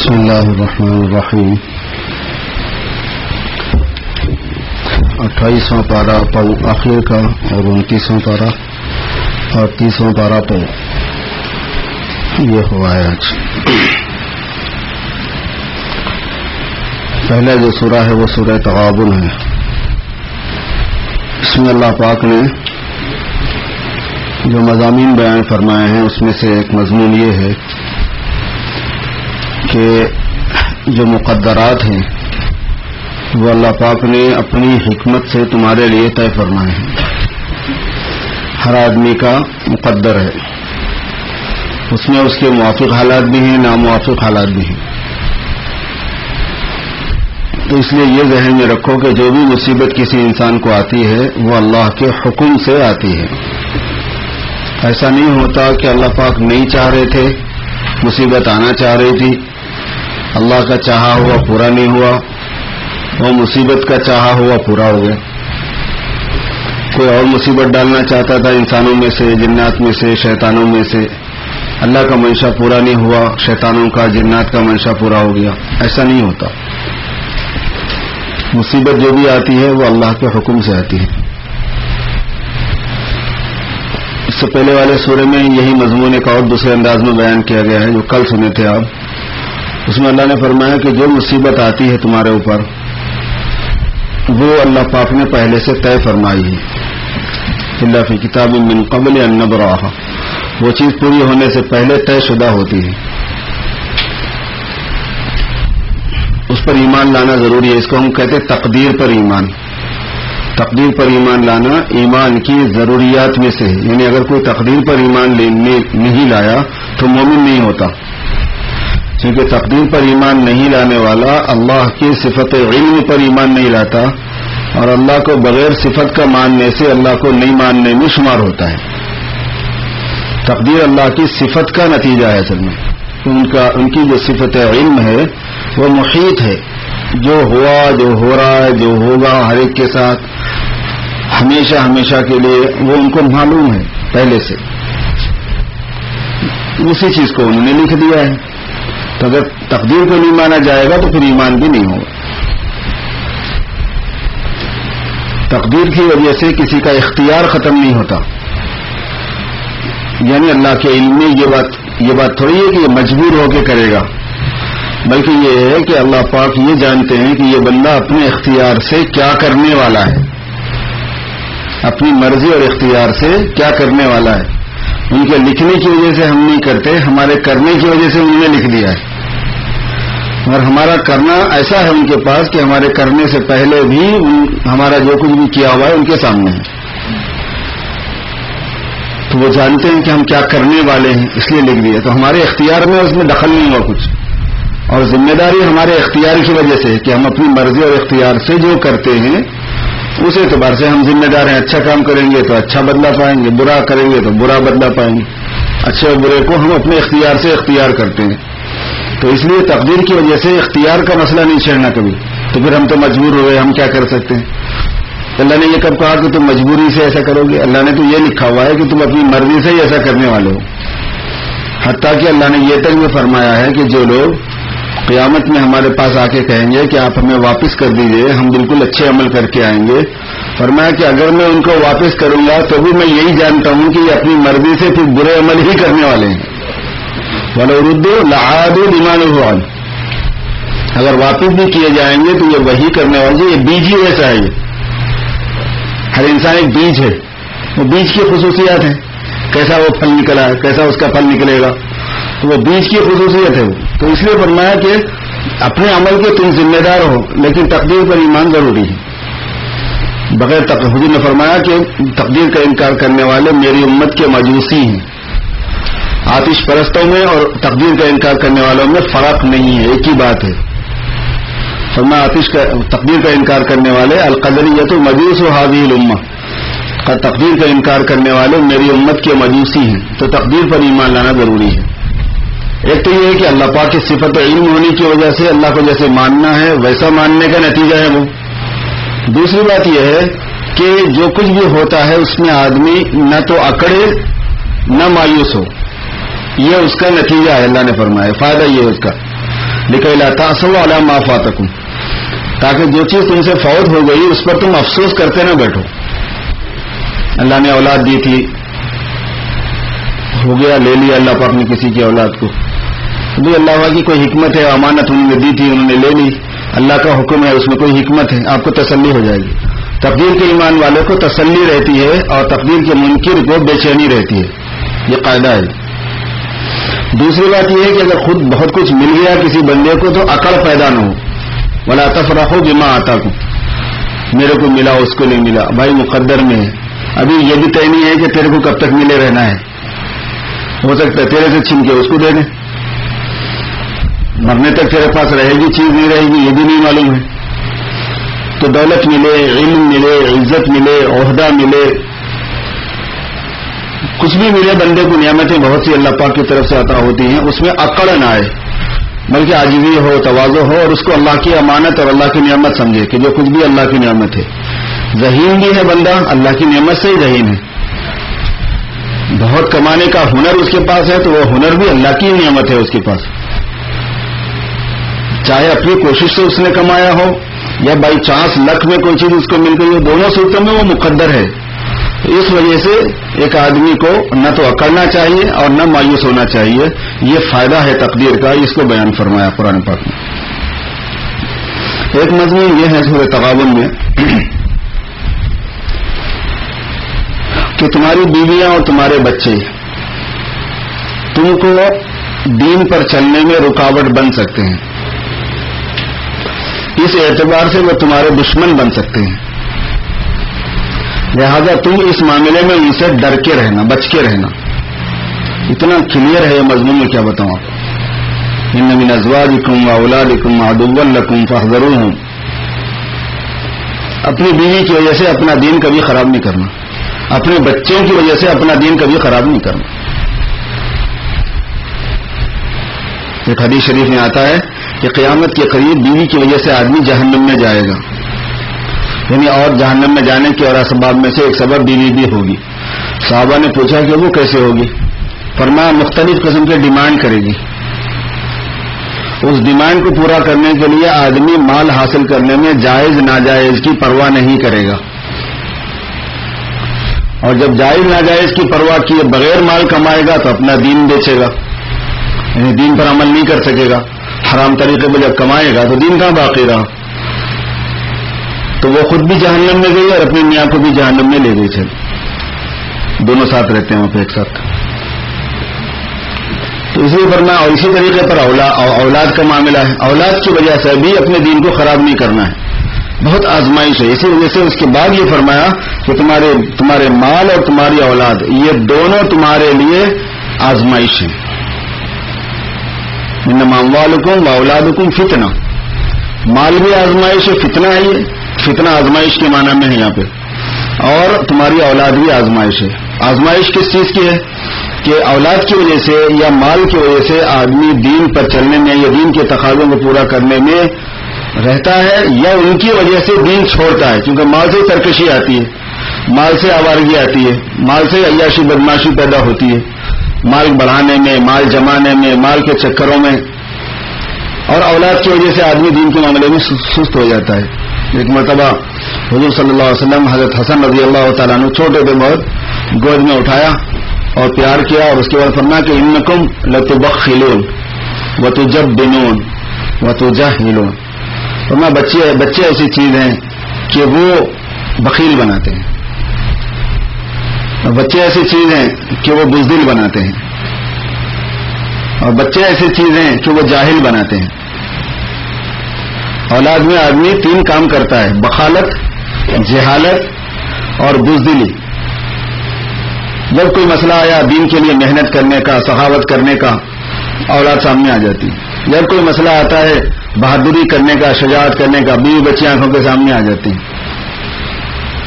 بسم اللہ الرحمن الرحیم 28واں پارہ پو آخر کا اور 29واں پارہ اور 30واں پارہ پو یہ ہوا ہے آج. پہلا جو سورہ ہے وہ سورہ تغابن ہے. اس میں اللہ پاک نے جو مضامین بیان فرمائے ہیں اس میں سے ایک مضمون یہ ہے کہ جو مقدرات ہیں وہ اللہ پاک نے اپنی حکمت سے تمہارے لیے طے فرمائے ہیں. ہر آدمی کا مقدر ہے، اس میں اس کے موافق حالات بھی ہیں، ناموافق حالات بھی ہیں. تو اس لیے یہ ذہن میں رکھو کہ جو بھی مصیبت کسی انسان کو آتی ہے وہ اللہ کے حکم سے آتی ہے. ایسا نہیں ہوتا کہ اللہ پاک نہیں چاہ رہے تھے، مصیبت آنا چاہ رہی تھی، اللہ کا چاہا ہوا پورا نہیں ہوا، وہ مصیبت کا چاہا ہوا پورا ہو گیا. کوئی اور مصیبت ڈالنا چاہتا تھا انسانوں میں سے، جنات میں سے، شیطانوں میں سے، اللہ کا منشا پورا نہیں ہوا، شیطانوں کا جنات کا منشا پورا ہو گیا. ایسا نہیں ہوتا. مصیبت جو بھی آتی ہے وہ اللہ کے حکم سے آتی ہے. اس سے پہلے والے سورے میں یہی مضمون ایک اور دوسرے انداز میں بیان کیا گیا ہے جو کل سنے تھے آپ. اس میں اللہ نے فرمایا کہ جو مصیبت آتی ہے تمہارے اوپر وہ اللہ پاک نے پہلے سے طے فرمائی ہے. اللہ فی کتاب من قبل ان نبرأھا، وہ چیز پوری ہونے سے پہلے طے شدہ ہوتی ہے. اس پر ایمان لانا ضروری ہے. اس کو ہم کہتے ہیں تقدیر پر ایمان. تقدیر پر ایمان لانا ایمان کی ضروریات میں سے ہے. یعنی اگر کوئی تقدیر پر ایمان نہیں لایا تو مومن نہیں ہوتا، کیونکہ تقدیر پر ایمان نہیں لانے والا اللہ کی صفت علم پر ایمان نہیں لاتا، اور اللہ کو بغیر صفت کا ماننے سے اللہ کو نہیں ماننے میں شمار ہوتا ہے. تقدیر اللہ کی صفت کا نتیجہ ہے. اصل میں ان کی جو صفت علم ہے وہ محیط ہے. جو ہوا، جو ہو رہا ہے، جو ہوگا ہر ایک کے ساتھ ہمیشہ ہمیشہ کے لیے، وہ ان کو معلوم ہے پہلے سے. اسی چیز کو انہوں نے لکھ دیا ہے. تو اگر تقدیر کو نہیں مانا جائے گا تو پھر ایمان بھی نہیں ہوگا. تقدیر کی وجہ سے کسی کا اختیار ختم نہیں ہوتا. یعنی اللہ کے علم میں یہ بات تھوڑی ہے کہ یہ مجبور ہو کے کرے گا، بلکہ یہ ہے کہ اللہ پاک یہ جانتے ہیں کہ یہ بندہ اپنے اختیار سے کیا کرنے والا ہے، اپنی مرضی اور اختیار سے کیا کرنے والا ہے. ان کے لکھنے کی وجہ سے ہم نہیں کرتے، ہمارے کرنے کی وجہ سے انہوں نے لکھ دیا ہے. اور ہمارا کرنا ایسا ہے ان کے پاس کہ ہمارے کرنے سے پہلے بھی ہمارا جو کچھ بھی کیا ہوا ہے ان کے سامنے ہے. تو وہ جانتے ہیں کہ ہم کیا کرنے والے ہیں، اس لیے لکھ دیا. تو ہمارے اختیار میں اس میں دخل نہیں ہوا کچھ، اور ذمہ داری ہمارے اختیار کی وجہ سے کہ ہم اپنی مرضی اور اختیار سے جو کرتے ہیں اس اعتبار سے ہم ذمہ دار ہیں. اچھا کام کریں گے تو اچھا بدلہ پائیں گے، برا کریں گے تو برا بدلہ پائیں گے. اچھے اور برے کو ہم اپنے اختیار سے اختیار کرتے ہیں. تو اس لیے تقدیر کی وجہ سے اختیار کا مسئلہ نہیں چھیڑنا کبھی. تو پھر ہم تو مجبور ہو گئے، ہم کیا کر سکتے ہیں. اللہ نے یہ کب کہا کہ تم مجبوری سے ایسا کرو گے؟ اللہ نے تو یہ لکھا ہوا ہے کہ تم اپنی مرضی سے ہی ایسا کرنے والے ہو. حتیٰ کہ اللہ نے یہ تک بھی فرمایا ہے کہ جو لوگ قیامت میں ہمارے پاس آ کے کہیں گے کہ آپ ہمیں واپس کر دیجئے، ہم بالکل اچھے عمل کر کے آئیں گے، فرمایا کہ اگر میں ان کو واپس کروں گا تو بھی میں یہی جانتا ہوں کہ یہ اپنی مرضی سے پھر برے عمل ہی کرنے والے ہیں. وَلَوْ رُدُّوا لَعَادُوا لِمَا نُهُوا عَنْهُ، اگر واپس بھی کیے جائیں گے تو یہ وہی کرنے والے. یہ بیج ہی ایسا ہے. ہر انسان ایک بیج ہے. وہ بیج کی خصوصیات ہیں، کیسا وہ پھل نکلا ہے، کیسا اس کا پھل نکلے گا، تو وہ بیج کی خصوصیت ہے. تو اس لیے فرمایا کہ اپنے عمل کے تم ذمہ دار ہو، لیکن تقدیر پر ایمان ضروری ہے. بغیر حضور نے فرمایا کہ تقدیر کا انکار کرنے والے میری امت کے مجوسی ہیں. آتش پرستوں میں اور تقدیر کا انکار کرنے والوں میں فرق نہیں ہے، ایک ہی بات ہے. فرمایا تقدیر کا انکار کرنے والے القدریۃ مجوس هذه الامہ، تقدیر کا انکار کرنے والے میری امت کے مجوسی ہیں. تو تقدیر پر ایمان لانا ضروری ہے. ایک تو یہ ہے کہ اللہ پاک کی صفت علم ہونے کی وجہ سے اللہ کو جیسے ماننا ہے ویسا ماننے کا نتیجہ ہے وہ. دوسری بات یہ ہے کہ جو کچھ بھی ہوتا ہے اس میں آدمی نہ تو اکڑے نہ مایوس ہو، یہ اس کا نتیجہ ہے. اللہ نے فرمایا فائدہ یہ ہے اس کا لکئی لا تأسوا علی ما فاتکم، تاکہ جو چیز تم سے فوت ہو گئی اس پر تم افسوس کرتے نہ بیٹھو. اللہ نے اولاد دی تھی، ہو گیا، لے لیا اللہ پاک نے کسی کی اولاد کو، بھی اللہ کی کوئی حکمت ہے، امانت انہوں نے دی تھی، انہوں نے لے لی، اللہ کا حکم ہے، اس میں کوئی حکمت ہے، آپ کو تسلی ہو جائے گی. تقدیر کے ایمان والے کو تسلی رہتی ہے اور تقدیر کے منکر کو بے چینی رہتی ہے، یہ قاعدہ ہے. دوسری بات یہ ہے کہ اگر خود بہت کچھ مل گیا کسی بندے کو تو اکڑ پیدا نہ ہو. ولا تفرحوا بما آتاکم، میرے کو ملا اس کو نہیں ملا، بھائی مقدر میں ہے، ابھی یہ بھی طے نہیں ہے کہ تیرے کو کب تک ملے رہنا ہے، ہو سکتا ہے تیرے سے چھن کے اس کو دے دیں، مرنے تک تیرے پاس رہے گی چیز نہیں رہے گی یہ بھی نہیں معلوم ہے. تو دولت ملے، علم ملے، عزت ملے، عہدہ ملے، کچھ بھی ملے بندے کو، نعمتیں بہت سی اللہ پاک کی طرف سے عطا ہوتی ہیں، اس میں اکڑ نہ آئے بلکہ عاجزی ہو، تواضع ہو اور اس کو اللہ کی امانت اور اللہ کی نعمت سمجھے کہ جو کچھ بھی اللہ کی نعمت ہے. ذہین بھی ہے بندہ، اللہ کی نعمت سے ہی ذہین ہے. بہت کمانے کا ہنر اس کے پاس ہے تو وہ ہنر بھی اللہ کی نعمت ہے اس کے پاس، چاہے اپنی کوشش سے اس نے کمایا ہو یا بائی چانس لک میں کوئی چیز اس کو مل گئی ہو، دونوں صورتوں میں وہ مقدر ہے. اس وجہ سے ایک آدمی کو نہ تو اکڑنا چاہیے اور نہ مایوس ہونا چاہیے. یہ فائدہ ہے تقدیر کا، اس کو بیان فرمایا قرآن پاک میں. ایک مضمون یہ ہے سورۃ تغابن میں کہ تمہاری بیویاں اور تمہارے بچے تم کو دین پر چلنے میں رکاوٹ بن سکتے ہیں، اس اعتبار سے وہ تمہارے دشمن بن سکتے ہیں. لہذا تم اس معاملے میں ان سے ڈر کے رہنا، بچ کے رہنا. اتنا کلیئر ہے یہ مضمون، میں کیا بتاؤں آپ کو. ان من ازواجکم واولادکم عدوا لکم فاحذروہم. اپنی بیوی کی وجہ سے اپنا دین کبھی خراب نہیں کرنا، اپنے بچوں کی وجہ سے اپنا دین کبھی خراب نہیں کرنا. ایک حدیث شریف میں آتا ہے کہ قیامت کے قریب بیوی کی وجہ سے آدمی جہنم میں جائے گا، یعنی اور جہنم میں جانے کے اور اسباب میں سے ایک سبب بیوی بھی ہوگی. صحابہ نے پوچھا کہ وہ کیسے ہوگی؟ فرمایا مختلف قسم کے ڈیمانڈ کرے گی. اس ڈیمانڈ کو پورا کرنے کے لیے آدمی مال حاصل کرنے میں جائز ناجائز کی پرواہ نہیں کرے گا، اور جب جائز ناجائز کی پرواہ کیے بغیر مال کمائے گا تو اپنا دین بیچے گا، یعنی دین پر عمل نہیں کر سکے گا. حرام طریقے پہ جب کمائے گا تو دین کہاں باقی رہا؟ تو وہ خود بھی جہنم میں گئی اور اپنی میاں کو بھی جہنم میں لے گئی تھے. دونوں ساتھ رہتے ہیں وہاں پہ ایک ساتھ. تو اسی فرمایا، اور اسی طریقے پر اولاد کا معاملہ ہے. اولاد کی وجہ سے بھی اپنے دین کو خراب نہیں کرنا ہے، بہت آزمائش ہے. اسی وجہ سے اس کے بعد یہ فرمایا کہ تمہارے مال اور تمہاری اولاد یہ دونوں تمہارے لیے آزمائش ہے. انما اموالکم واولادکم فتنہ. مال بھی آزمائش ہے، فتنہ ہے. یہ فتنہ آزمائش کے معنی میں ہے یہاں پہ، اور تمہاری اولاد بھی آزمائش ہے. آزمائش کس چیز کی ہے؟ کہ اولاد کی وجہ سے یا مال کی وجہ سے آدمی دین پر چلنے میں یا دین کے تقاضوں کو پورا کرنے میں رہتا ہے، یا ان کی وجہ سے دین چھوڑتا ہے. کیونکہ مال سے سرکشی آتی ہے، مال سے آوارگی آتی ہے، مال سے عیاشی بدماشی پیدا ہوتی ہے، مال بڑھانے میں، مال جمانے میں، مال کے چکروں میں. اور اولاد کی وجہ سے آدمی دین کے معاملے میں سست ہو جاتا ہے. ایک مرتبہ حضور صلی اللہ علیہ وسلم حضرت حسن رضی اللہ تعالیٰ عنہ چھوٹے تھے بہت، گود میں اٹھایا اور پیار کیا، اور اس کے بعد فرمایا کہ انکم لتبخلون وتجبنون وتجہلون. فرمایا بچے ایسی چیز ہیں کہ وہ بخیل بناتے ہیں، اور بچے ایسی چیز ہیں کہ وہ بزدل بناتے ہیں، اور بچے ایسی چیز ہیں کہ وہ جاہل بناتے ہیں. اولاد میں آدمی 3 کام کرتا ہے: بخالت، جہالت اور بزدلی. جب کوئی مسئلہ آیا دین کے لیے محنت کرنے کا، سخاوت کرنے کا، اولاد سامنے آ جاتی. جب کوئی مسئلہ آتا ہے بہادری کرنے کا، شجاعت کرنے کا، بیوی بچی آنکھوں کے سامنے آ جاتی ہیں.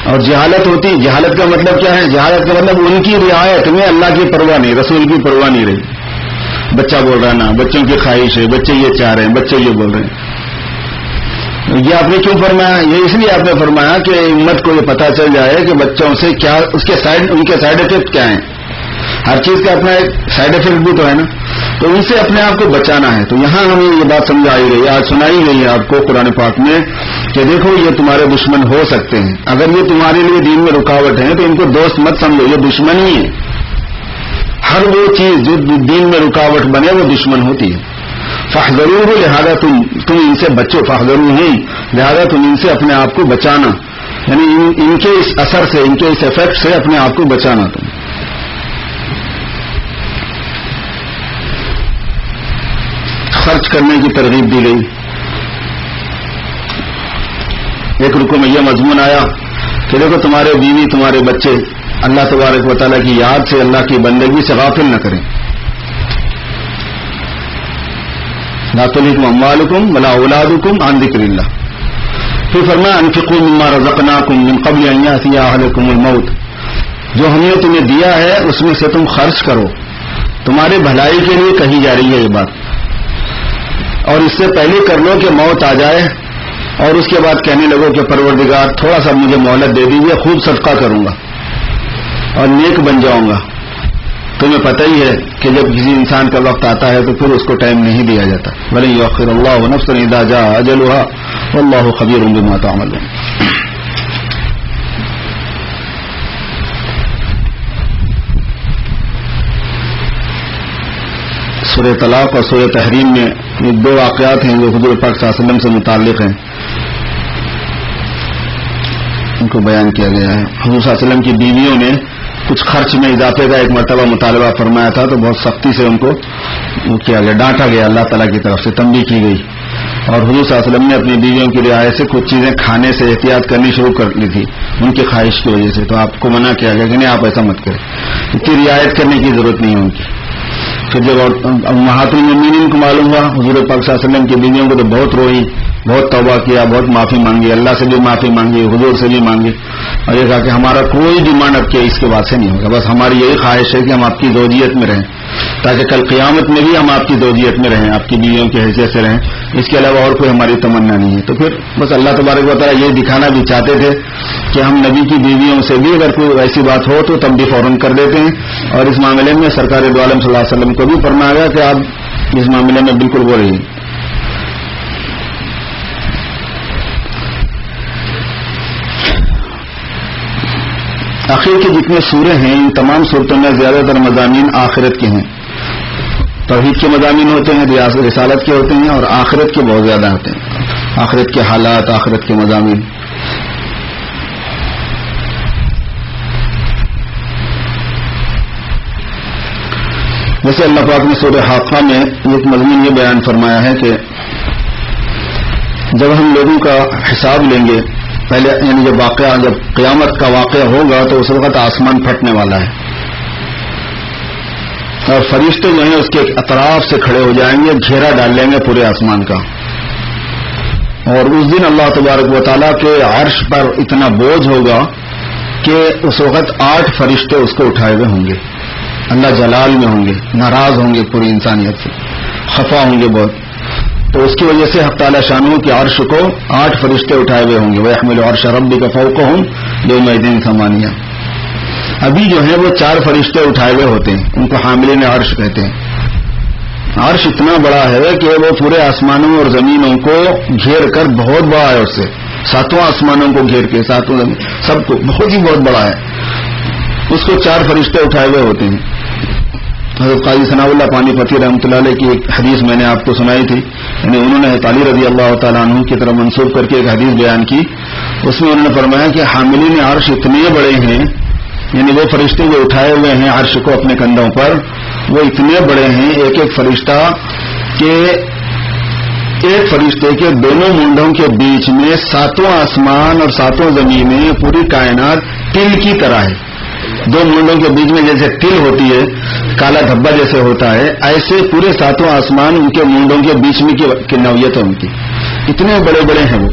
اور جہالت ہوتی. جہالت کا مطلب کیا ہے؟ جہالت کا مطلب ان کی رعایت میں اللہ کی پرواہ نہیں، رسول کی پرواہ نہیں رہی. بچہ بول رہا نا، بچوں کی خواہش ہے، بچے یہ چاہ رہے ہیں، بچے یہ بول رہے ہیں. یہ آپ نے کیوں فرمایا؟ یہ اس لیے آپ نے فرمایا کہ امت کو یہ پتہ چل جائے کہ بچوں سے کیا ان کے سائیڈ افیکٹ کیا ہیں. ہر چیز کا اپنا ایک سائیڈ افیکٹ بھی تو ہے نا. تو ان سے اپنے آپ کو بچانا ہے. تو یہاں ہمیں یہ بات سمجھائی گئی، آج سنائی گئی ہے آپ کو قرآن پاک میں کہ دیکھو یہ تمہارے دشمن ہو سکتے ہیں، اگر یہ تمہارے لیے دین میں رکاوٹ ہے تو ان کو دوست مت سمجھو، یہ دشمن ہی ہے. ہر وہ چیز جو دین میں رکاوٹ بنے وہ دشمن ہوتی ہے. فاحذروہ، لہذا تم ان سے بچو، فاحذروہ لہذا تم ان سے اپنے آپ کو بچانا، یعنی ان کے اس اثر سے، ان کے اس افیکٹ سے اپنے آپ کو بچانا. تم خرچ کرنے کی ترغیب دی گئی. ایک رکوع میں یہ مضمون آیا کہ دیکھو تمہارے بیوی، تمہارے بچے اللہ تبارک و تعالیٰ کی یاد سے، اللہ کی بندگی سے غافل نہ کریں. لا تلهکم اموالکم ولا اولادکم عن ذکر اللہ. پھر فرمایا انفقوا مما رزقناکم من قبل ان یأتی احدکم الموت، جو ہم نے تمہیں دیا ہے اس میں سے تم خرچ کرو، تمہارے بھلائی کے لیے کہی جا رہی ہے یہ بات. اور اس سے پہلے کر لو کہ موت آ جائے اور اس کے بعد کہنے لگو کہ پروردگار تھوڑا سا مجھے مہلت دے دیجیے، خوب صدقہ کروں گا اور نیک بن جاؤں گا. تمہیں پتہ ہی ہے کہ جب کسی انسان کا وقت آتا ہے تو پھر اس کو ٹائم نہیں دیا جاتا. وَلَن يُؤَخِّرَ اللَّهُ نَفْسًا إِذَا جَاءَ أَجَلُهَا وَاللَّهُ خَبِيرٌ بِمَا تَعْمَلُونَ. سورہ طلاق اور سورہ تحریم میں یہ دو واقعات ہیں جو حضور پاک صلی اللہ علیہ وسلم سے متعلق ہیں، ان کو بیان کیا گیا ہے. حضور صلی اللہ علیہ وسلم کی بیویوں نے کچھ خرچ میں اضافے کا ایک مرتبہ مطالبہ فرمایا تھا تو بہت سختی سے ان کو کیا گیا، ڈانٹا گیا، اللہ تعالیٰ کی طرف سے تنبیہ کی گئی. اور حضور صلی اللہ علیہ وسلم نے اپنی بیویوں کی رعایت سے کچھ چیزیں کھانے سے احتیاط کرنی شروع کر لی تھی ان کی خواہش کی وجہ سے. تو آپ کو منع کیا گیا کہ نہیں، آپ ایسا مت کریں، اتنی رعایت کرنے کی ضرورت نہیں ہے ان کی. پھر جب امہات المؤمنین کو معلوم ہوا، حضور پاک صلی اللہ علیہ وسلم کی بیویوں کو تو بہت روئی، بہت توبہ کیا، بہت معافی مانگی، اللہ سے بھی معافی مانگی، حضور سے بھی مانگی، اور یہ کہا کہ ہمارا کوئی ڈیمانڈ اب کے اس کے بعد سے نہیں ہوگا، بس ہماری یہی خواہش ہے کہ ہم آپ کی زوجیت میں رہیں تاکہ کل قیامت میں بھی ہم آپ کی زوجیت میں رہیں، آپ کی بیویوں کی حیثیت سے رہیں، اس کے علاوہ اور کوئی ہماری تمنا نہیں ہے. تو پھر بس اللہ تبارک و تعالیٰ یہ دکھانا بھی چاہتے تھے کہ ہم نبی کی بیویوں سے بھی اگر کوئی ایسی بات ہو تو تب بھی فوراً کر دیتے ہیں. اور اس معاملے میں سرکار دو عالم صلی اللہ علیہ وسلم کو بھی فرمایا گیا کہ آپ اس معاملے میں بالکل وہ رہیے. آخر کے جتنے سورے ہیں ان تمام صورتوں میں زیادہ تر مضامین آخرت کے ہیں. توحید کے مضامین ہوتے ہیں، رسالت کے ہوتے ہیں، اور آخرت کے بہت زیادہ ہوتے ہیں، آخرت کے حالات، آخرت کے مضامین. جیسے اللہ پاک نے سورہ حاقہ میں ایک مضمون یہ بیان فرمایا ہے کہ جب ہم لوگوں کا حساب لیں گے، پہلے یعنی جب قیامت کا واقعہ ہوگا تو اس وقت آسمان پھٹنے والا ہے اور فرشتے جو ہیں اس کے اطراف سے کھڑے ہو جائیں گے، گھیرا ڈال لیں گے پورے آسمان کا. اور اس دن اللہ تبارک و تعالیٰ کے عرش پر اتنا بوجھ ہوگا کہ اس وقت 8 فرشتے اس کو اٹھائے ہوئے ہوں گے. اللہ جلال میں ہوں گے، ناراض ہوں گے پوری انسانیت سے، خفا ہوں گے بہت. تو اس کی وجہ سے حق تعالی شانہ کے عرش کو 8 فرشتے اٹھائے ہوئے ہوں گے. وَيَحْمِلُ عَرْشَ رَبِّكَ فَوْقَهُمْ يَوْمَئِذٍ ثَمَانِيَةٌ. ابھی جو ہے وہ 4 فرشتے اٹھائے ہوئے ہوتے ہیں، ان کو حاملین عرش کہتے ہیں. عرش اتنا بڑا ہے کہ وہ پورے آسمانوں اور زمینوں کو گھیر کر بہت بڑا ہے، اس سے 7 آسمانوں کو گھیر کے 7 زمین سب کو بہت ہی بہت بڑا ہے. اس کو 4 فرشتے اٹھائے ہوئے ہوتے ہیں. حضرت قاضی ثناء اللہ پانی پتی رحمۃ اللہ علیہ کی ایک حدیث میں نے آپ کو سنائی تھی، یعنی انہوں نے علی رضی اللہ تعالیٰ عنہ کی طرف منسوب کر کے ایک حدیث بیان کی. اس میں انہوں نے فرمایا کہ حاملین عرش اتنے بڑے ہیں، یعنی وہ فرشتے جو اٹھائے ہوئے ہیں عرش کو اپنے کندھوں پر، وہ اتنے بڑے ہیں ایک ایک فرشتہ کہ ایک فرشتے کے دونوں مونڈوں کے بیچ میں 7 آسمان اور 7 زمینیں، پوری کائنات تل کی طرح ہے. 2 مونڈوں کے بیچ میں جیسے تل ہوتی ہے، کالا دھبا جیسے ہوتا ہے، ایسے پورے 7 آسمان ان کے مونڈوں کے بیچ میں کی نوعیت ہے ان کی، اتنے بڑے بڑے ہیں وہ.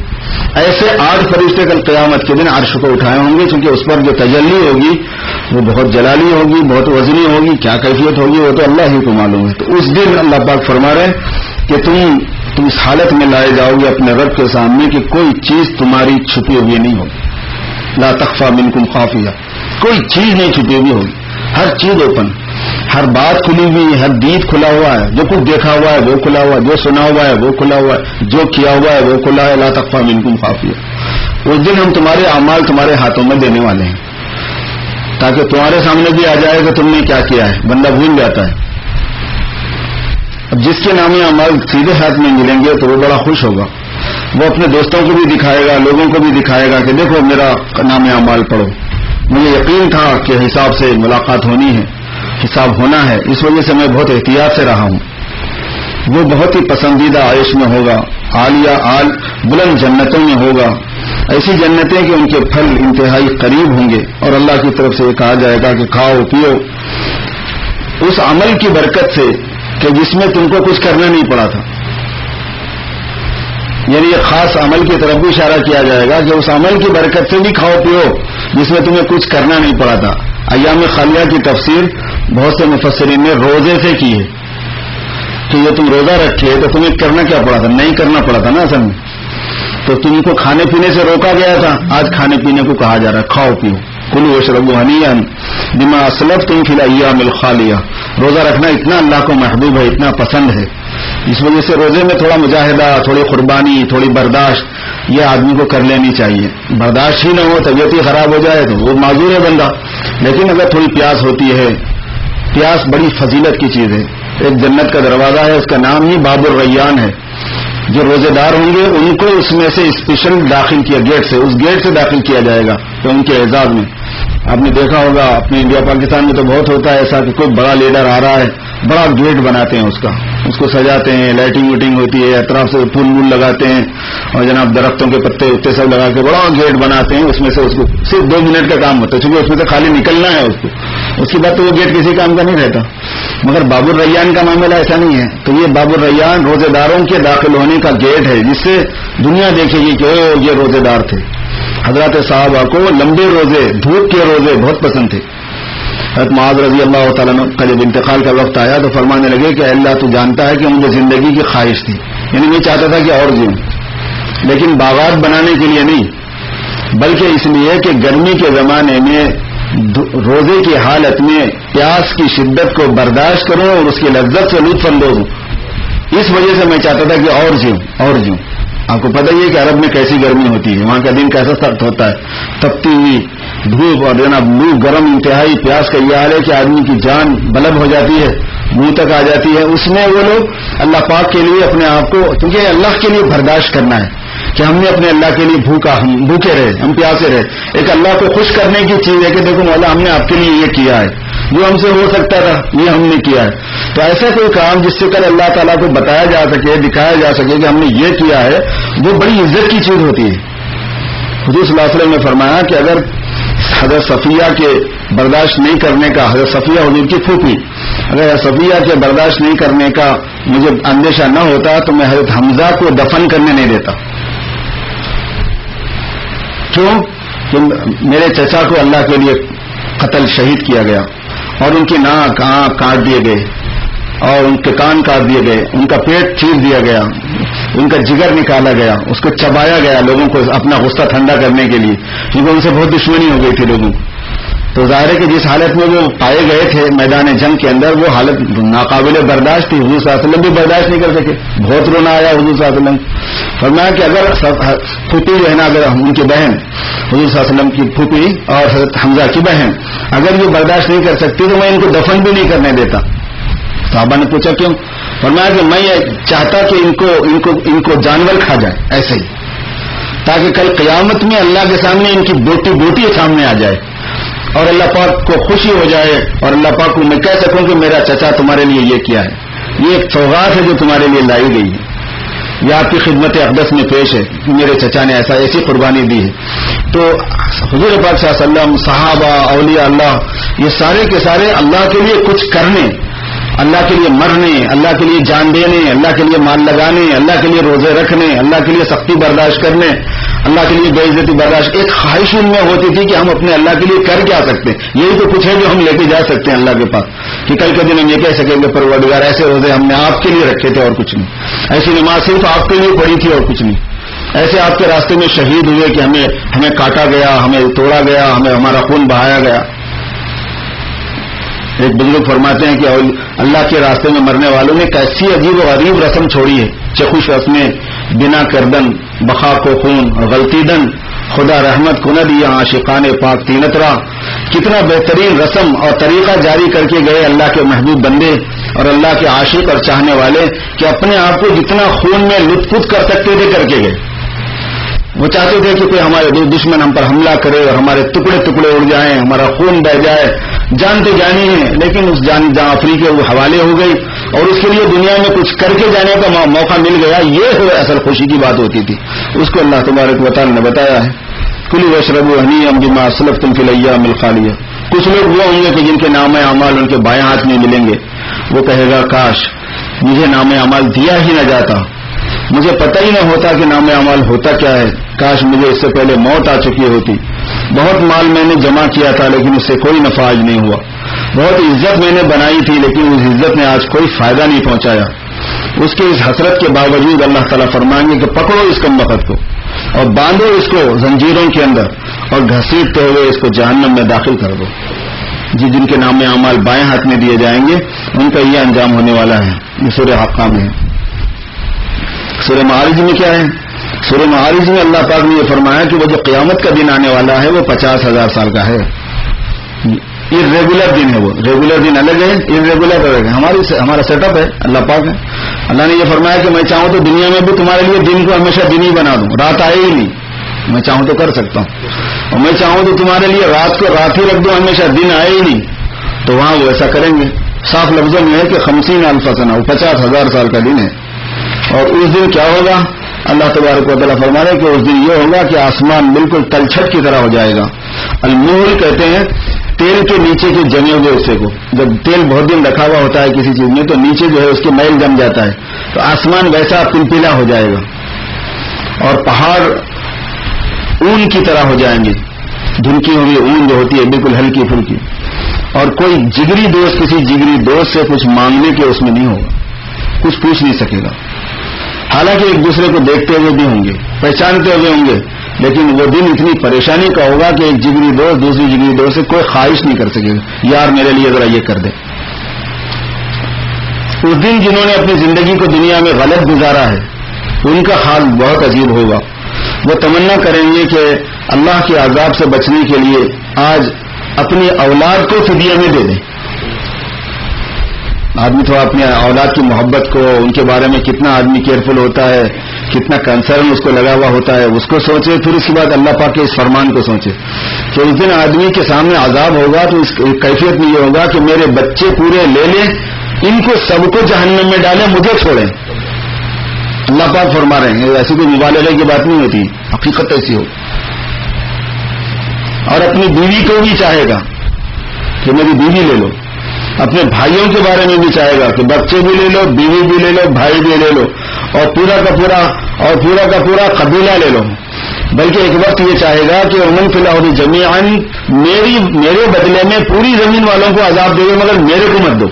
ایسے 8 فرشتے کل قیامت کے دن عرش کو اٹھائے ہوں گے، کیونکہ اس پر جو تجلی ہوگی وہ بہت جلالی ہوگی، بہت وزنی ہوگی. کیا کیفیت ہوگی وہ تو اللہ ہی کو معلوم ہے. تو اس دن اللہ پاک فرما رہے ہیں کہ تم اس حالت میں لائے جاؤ گے اپنے رب کے سامنے کہ کوئی چیز تمہاری چھپی ہوئی نہیں ہوگی. لا تخفى منکم خافیہ، کوئی چیز نہیں چھپی ہوئی ہوگی، ہر چیز اوپن، ہر بات کھلی ہوئی ہے، ہر دید کھلا ہوا ہے، جو کچھ دیکھا ہوا ہے وہ کھلا ہوا ہے، جو سنا ہوا ہے وہ کھلا ہوا ہے، جو کیا ہوا ہے وہ کھلا ہے. لا تخفی منکم خافیہ. اس دن ہم تمہارے اعمال تمہارے ہاتھوں میں دینے والے ہیں تاکہ تمہارے سامنے بھی آ جائے کہ تم نے کیا کیا ہے. بندہ بھول جاتا ہے. اب جس کے نام اعمال سیدھے ہاتھ میں ملیں گے تو وہ بڑا خوش ہوگا. وہ اپنے دوستوں کو بھی دکھائے گا، لوگوں کو بھی دکھائے گا کہ دیکھو میرا نام اعمال پڑھو. مجھے یقین تھا کہ حساب سے ملاقات ہونی ہے، حساب ہونا ہے، اس وجہ سے میں بہت احتیاط سے رہا ہوں. وہ بہت ہی پسندیدہ عیش میں ہوگا، عالیہ بلند جنتوں میں ہوگا. ایسی جنتیں کہ ان کے پھل انتہائی قریب ہوں گے اور اللہ کی طرف سے یہ کہا جائے گا کہ کھاؤ پیو اس عمل کی برکت سے کہ جس میں تم کو کچھ کرنا نہیں پڑا تھا. یعنی ایک خاص عمل کی طرف بھی اشارہ کیا جائے گا کہ اس عمل کی برکت سے بھی کھاؤ پیو جس میں تمہیں کچھ کرنا نہیں پڑا تھا. ایام خالیہ کی تفسیر بہت سے مفسرین نے روزے سے کی ہے کہ یہ تم روزہ رکھے تو تمہیں کرنا کیا پڑا تھا؟ نہیں کرنا پڑا تھا نا اصل میں. تو تم کو کھانے پینے سے روکا گیا تھا، آج کھانے پینے کو کہا جا رہا ہے کھاؤ پیو. کلوا واشربوا ہنیئا بما اسلفتم فی الایام الخالیہ. روزہ رکھنا اتنا اللہ کو محبوب ہے، اتنا پسند ہے، اس وجہ سے روزے میں تھوڑا مجاہدہ، تھوڑی قربانی، تھوڑی برداشت یہ آدمی کو کر لینی چاہیے. برداشت ہی نہ ہو، طبیعت ہی خراب ہو جائے تو وہ معذور ہے بندہ. لیکن اگر تھوڑی پیاس ہوتی ہے، پیاس بڑی فضیلت کی چیز ہے. ایک جنت کا دروازہ ہے، اس کا نام ہی باب الریان ہے. جو روزے دار ہوں گے ان کو اس میں سے اسپیشل داخل کیا، گیٹ سے، اس گیٹ سے داخل کیا جائے گا. تو ان کے اعزاز میں آپ نے دیکھا ہوگا اپنے انڈیا پاکستان میں تو بہت ہوتا ہے ایسا کہ کوئی بڑا لیڈر آ رہا ہے، بڑا گیٹ بناتے ہیں اس کو سجاتے ہیں، لائٹنگ ویٹنگ ہوتی ہے، اطراف سے پھول وول لگاتے ہیں اور جناب درختوں کے پتے اتنے سب لگا کے بڑا گیٹ بناتے ہیں. اس میں سے اس کو صرف 2 منٹ کا کام ہوتا ہے، چونکہ اس میں سے خالی نکلنا ہے اس کے بعد تو وہ گیٹ کسی کام کا نہیں رہتا. مگر باب الریان کا معاملہ ایسا نہیں ہے. تو یہ باب الریان روزے داروں کے داخل ہونے کا گیٹ ہے جس سے دنیا دیکھے گی کہ یہ روزے دار تھے. حضرات صحابہ کو لمبے روزے، دھوپ کے روزے بہت پسند تھے. حضرت معاذ رضی اللہ تعالیٰ کا جب انتقال کا وقت آیا تو فرمانے لگے کہ اللہ تو جانتا ہے کہ مجھے زندگی کی خواہش تھی، یعنی میں چاہتا تھا کہ اور جیوں، لیکن باغات بنانے کے لیے نہیں، بلکہ اس لیے کہ گرمی کے زمانے میں روزے کی حالت میں پیاس کی شدت کو برداشت کروں اور اس کی لذت سے لطف اندوز ہوں. اس وجہ سے میں چاہتا تھا کہ اور جیوں. آپ کو پتہ ہی ہے کہ عرب میں کیسی گرمی ہوتی ہے، وہاں کا دن کیسا سخت ہوتا ہے، تپتی ہوئی دھوپ اور جناب لو گرم، انتہائی پیاس کا یہ حال ہے کہ آدمی کی جان بلب ہو جاتی ہے، منہ تک آ جاتی ہے. اس میں وہ لوگ اللہ پاک کے لیے اپنے آپ کو، کیونکہ اللہ کے لیے برداشت کرنا ہے کہ ہم نے اپنے اللہ کے لیے ہم بھوکے رہے، ہم پیاسے رہے. ایک اللہ کو خوش کرنے کی چیز ہے کہ دیکھو مولا ہم نے آپ کے لیے یہ کیا ہے، جو ہم سے ہو سکتا تھا یہ ہم نے کیا ہے. تو ایسا کوئی کام جس سے کل اللہ تعالیٰ کو بتایا جا سکے، دکھایا جا سکے کہ ہم نے یہ کیا ہے، وہ بڑی عزت کی چیز ہوتی ہے. حضور صلی اللہ علیہ وسلم نے فرمایا کہ اگر حضرت صفیہ کے برداشت نہیں کرنے کا، حضرت صفیہ حضور کی پھوپھی، اگر حضرت صفیہ کے برداشت نہیں کرنے کا مجھے اندیشہ نہ ہوتا تو میں حضرت حمزہ کو دفن کرنے نہیں دیتا. کیوں؟ کہ میرے چچا کو اللہ کے لیے قتل شہید کیا گیا اور ان کی ناک آنکھ کاٹ دیے گئے اور ان کے کان کاٹ دیے گئے، ان کا پیٹ چیر دیا گیا، ان کا جگر نکالا گیا، اس کو چبایا گیا لوگوں کو اپنا غصہ ٹھنڈا کرنے کے لیے، کیونکہ ان سے بہت دشمنی ہو گئی تھی لوگوں کو. تو ظاہر ہے کہ جس حالت میں وہ پائے گئے تھے میدان جنگ کے اندر، وہ حالت ناقابل برداشت تھی. حضور صلی اللہ علیہ وسلم بھی برداشت نہیں کر سکے، بہت رونا آیا حضور صلی اللہ علیہ وسلم. فرمایا کہ اگر پھوپھی جو ہے نا، اگر ان کی بہن حضور صلی اللہ علیہ وسلم کی پھوپھی اور حضرت حمزہ کی بہن اگر یہ برداشت نہیں کر سکتی تو میں ان کو دفن بھی نہیں کرنے دیتا. صحابہ نے پوچھا کیوں؟ فرمایا کہ میں یہ چاہتا کہ ان کو جانور کھا جائے ایسے ہی، تاکہ کل قیامت میں اللہ کے سامنے ان کی بوٹی بوٹی سامنے آ جائے اور اللہ پاک کو خوشی ہو جائے اور اللہ پاک کو میں کہہ سکوں کہ میرا چچا تمہارے لیے یہ کیا ہے، یہ ایک سوغات ہے جو تمہارے لیے لائی گئی ہے، یہ آپ کی خدمت اقدس میں پیش ہے کہ میرے چچا نے ایسی قربانی دی ہے. تو حضور پاک صلی اللہ علیہ وسلم، صحابہ، اولیاء اللہ، یہ سارے کے سارے اللہ کے لیے کچھ کرنے، اللہ کے لیے مرنے، اللہ کے لیے جان دینے، اللہ کے لیے مال لگانے، اللہ کے لیے روزے رکھنے، اللہ کے لیے سختی برداشت کرنے، اللہ کے لیے بے عزتی برداشت، ایک خواہش ان میں ہوتی تھی کہ ہم اپنے اللہ کے لیے کر کیا سکتے ہیں. یہی تو کچھ ہے جو ہم لے کے جا سکتے ہیں اللہ کے پاس، کہ کل کے دن ہم یہ کہہ سکیں گے پروردگار ایسے روزے ہم نے آپ کے لیے رکھے تھے اور کچھ نہیں، ایسی نماز صرف آپ کے لیے پڑھی تھی اور کچھ نہیں، ایسے آپ کے راستے میں شہید ہوئے کہ ہمیں کاٹا گیا، ہمیں توڑا گیا، ہمارا خون بہایا گیا. ایک بزرگ فرماتے ہیں کہ اللہ کے راستے میں مرنے والوں نے کیسی عجیب و غریب رسم چھوڑی ہے، چخوش رسمیں بنا کردن بخا کو خون غلطی دن خدا رحمت کو نہ دیا عاشقان پاک تینترا. کتنا بہترین رسم اور طریقہ جاری کر کے گئے اللہ کے محبوب بندے اور اللہ کے عاشق اور چاہنے والے کہ اپنے آپ کو جتنا خون میں لطف پت کر سکتے تھے کر کے گئے. وہ چاہتے تھے کہ کوئی ہمارے دشمن ہم پر حملہ کرے اور ہمارے ٹکڑے ٹکڑے اڑ جائیں، ہمارا خون بہ جائے. جان تو جانی ہے، لیکن اس جان جہاں افریقہ کے وہ حوالے ہو گئی اور اس کے لیے دنیا میں کچھ کر کے جانے کا موقع مل گیا. یہ اصل خوشی کی بات ہوتی تھی. اس کو اللہ تبارک و تعالی نے بتایا ہے کلوا واشربوا ہنیئا بما اسلفتم فی الایام الخالیہ. کچھ لوگ وہ ہوں گے کہ جن کے نام اعمال ان کے بائیں ہاتھ میں ملیں گے. وہ کہے گا کاش مجھے نام اعمال دیا ہی نہ جاتا، مجھے پتہ ہی نہ ہوتا کہ نام اعمال ہوتا کیا ہے. کاش مجھے اس سے پہلے موت آ چکی ہوتی. بہت مال میں نے جمع کیا تھا لیکن اس سے کوئی نفع آج نہیں ہوا. بہت عزت میں نے بنائی تھی لیکن اس عزت نے آج کوئی فائدہ نہیں پہنچایا. اس کے اس حسرت کے باوجود اللہ تعالیٰ فرمائیں گے کہ پکڑو اس کم وقت کو اور باندھو اس کو زنجیروں کے اندر اور گھسیٹتے ہوئے اس کو جہنم میں داخل کر دو. جن کے نام اعمال بائیں ہاتھ میں دیے جائیں گے ان کا یہ انجام ہونے والا ہے. یہ سورہ حقہ میں ہے. سورہ معارج میں کیا ہے؟ سورہ معارج میں اللہ پاک نے یہ فرمایا کہ وہ جو قیامت کا دن آنے والا ہے وہ 50,000 سال کا ہے. ریگولر دن ہے. وہ ریگولر دن الگ ہے، ریگولر الگ ہے. ہمارا سیٹ اپ ہے. اللہ پاک ہے. اللہ نے یہ فرمایا کہ میں چاہوں تو دنیا میں بھی تمہارے لیے دن کو ہمیشہ دن ہی بنا دوں، رات آئے ہی نہیں. میں چاہوں تو کر سکتا ہوں. اور میں چاہوں تو تمہارے لیے رات کو رات ہی رکھ دوں، ہمیشہ دن آئے ہی نہیں. تو وہاں وہ ایسا کریں گے. صاف لفظوں میں ہے کہ 50,000 سنہ، وہ 50,000 سال کا دن ہے. اور اس دن کیا ہوگا؟ اللہ تبارک و تعالیٰ فرما رہے کہ اس دن یہ ہوگا کہ آسمان بالکل تلچھٹ کی طرح ہو جائے گا. المول کہتے ہیں تیل کے نیچے کے جمے ہوئے حصے کو. جب تیل بہت دن رکھا ہوا ہوتا ہے کسی چیز میں تو نیچے جو ہے اس کے میل جم جاتا ہے، تو آسمان ویسا پلپلا ہو جائے گا اور پہاڑ اون کی طرح ہو جائیں گے. دھنکی ہوئی اون جو ہوتی ہے بالکل ہلکی پھلکی. اور کوئی جگری دوست کسی جگری دوست سے کچھ مانگنے کے اس میں نہیں ہوگا، کچھ پوچھ نہیں سکے گا. حالانکہ ایک دوسرے کو دیکھتے ہوئے بھی ہوں گے، پہچانتے ہوئے ہوں گے، لیکن وہ دن اتنی پریشانی کا ہوگا کہ ایک جگری دوست دوسری جگری دوست سے کوئی خواہش نہیں کر سکے گا یار میرے لیے ذرا یہ کر دے. اس دن جنہوں نے اپنی زندگی کو دنیا میں غلط گزارا ہے ان کا حال بہت عجیب ہوگا. وہ تمنا کریں گے کہ اللہ کے عذاب سے بچنے کے لیے آج اپنی اولاد کو فدیہ میں دے دیں. آدمی تھوڑا اپنے اولاد کی محبت کو، ان کے بارے میں کتنا آدمی کیئرفل ہوتا ہے، کتنا کنسرن اس کو لگا ہوا ہوتا ہے، اس کو سوچے. پھر اس کے بعد اللہ پاک کے اس فرمان کو سوچے کہ اس دن آدمی کے سامنے عذاب ہوگا تو اس کیفیت میں یہ ہوگا کہ میرے بچے پورے لے لیں، ان کو سب کو جہنم میں ڈالیں، مجھے چھوڑیں. اللہ پاک فرما رہے ہیں. ایسی کوئی مبالغے کی بات نہیں ہوتی، حقیقت ایسی ہو. اور اپنی بیوی کو بھی چاہے گا کہ میری بیوی لے لو. اپنے بھائیوں کے بارے میں بھی چاہے گا کہ بچے بھی لے لو، بیوی بھی لے لو، بھائی بھی لے لو، اور پورا کا پورا قبیلہ لے لو. بلکہ ایک وقت یہ چاہے گا کہ امن فی الارض جمیعا، میرے بدلے میں پوری زمین والوں کو عذاب دے دو مگر میرے کو مت دو.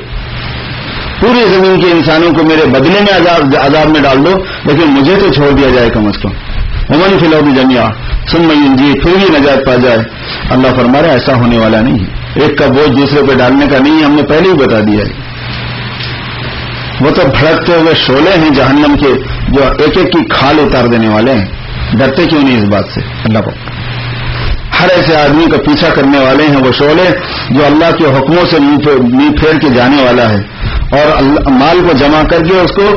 پوری زمین کے انسانوں کو میرے بدلے میں عذاب میں ڈال دو، لیکن مجھے تو چھوڑ دیا جائے کم از کم. امن فی الارض جمیعا ثم ینجی، پھر بھی نجات پا جائے. اللہ فرما رہا ہے ایسا ہونے والا نہیں ہے. ایک کا بوجھ دوسرے پہ ڈالنے کا نہیں ہے، ہم نے پہلے ہی بتا دیا ہے. وہ تو بھڑکتے ہوئے شعلے ہیں جہنم کے جو ایک ایک کی کھال اتار دینے والے ہیں. ڈرتے کیوں نہیں اس بات سے؟ اللہ کو ہر ایسے آدمی کا پیچھا کرنے والے ہیں وہ شعلے جو اللہ کے حکموں سے منہ پھیر کے جانے والا ہے اور مال کو جمع کر کے اس کو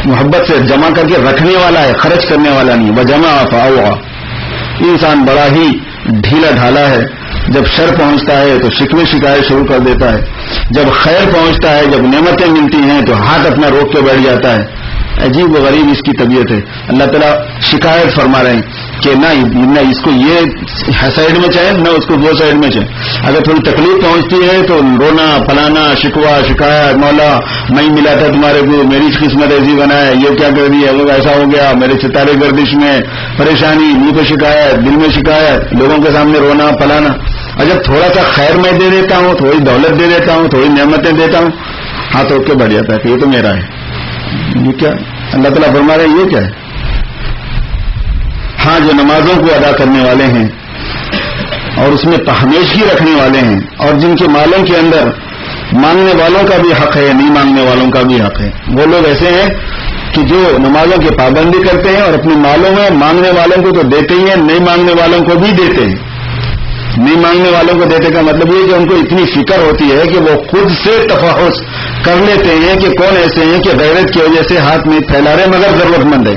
محبت سے جمع کر کے رکھنے والا ہے، خرچ کرنے والا نہیں. وجمع فاوعى. انسان بڑا ہی ڈھیلا ڈھالا ہے. جب شر پہنچتا ہے تو شکوے شکایت شروع کر دیتا ہے، جب خیر پہنچتا ہے، جب نعمتیں ملتی ہیں تو ہاتھ اپنا روک کے بیٹھ جاتا ہے. عجیب و غریب اس کی طبیعت ہے. اللہ تعالیٰ شکایت فرما رہے ہیں کہ نہ اس کو یہ سائڈ میں چاہے نہ اس کو وہ سائڈ میں چاہے. اگر تھوڑی تکلیف پہنچتی ہے تو رونا پلانا شکوہ شکایت، مولا میں ملا تھا تمہارے کو، میری قسمت ایسی بنائے، یہ کیا کر دیا، وہ ایسا ہو گیا، میرے ستارے گردش میں پریشانی، منہ پہ شکایت، دل میں شکایت، لوگوں کے سامنے رونا پلانا. اور جب تھوڑا سا خیر میں دے دیتا ہوں، تھوڑی دولت دے دیتا ہوں، تھوڑی نعمتیں دیتا ہوں، ہاتھ روک کے بیٹھ جاتا ہے کہ یہ تو میرا ہے. یہ کیا اللہ تعالیٰ فرما رہے ہیں یہ کیا ہے؟ ہاں جو نمازوں کو ادا کرنے والے ہیں اور اس میں ہمیشگی رکھنے والے ہیں اور جن کے مالوں کے اندر مانگنے والوں کا بھی حق ہے، نہیں مانگنے والوں کا بھی حق ہے. وہ لوگ ایسے ہیں کہ جو نمازوں کی پابندی کرتے ہیں اور اپنے مالوں میں مانگنے والوں کو تو دیتے ہی ہیں، نہیں مانگنے والوں کو بھی دیتے ہیں. نہیں مانگنے والوں کو دیتے کا مطلب یہ کہ ان کو اتنی فکر ہوتی ہے کہ وہ خود سے تفحص کر لیتے ہیں کہ کون ایسے ہیں کہ غیرت کی وجہ سے ہاتھ نہیں پھیلا رہے مگر ضرورت مند ہے،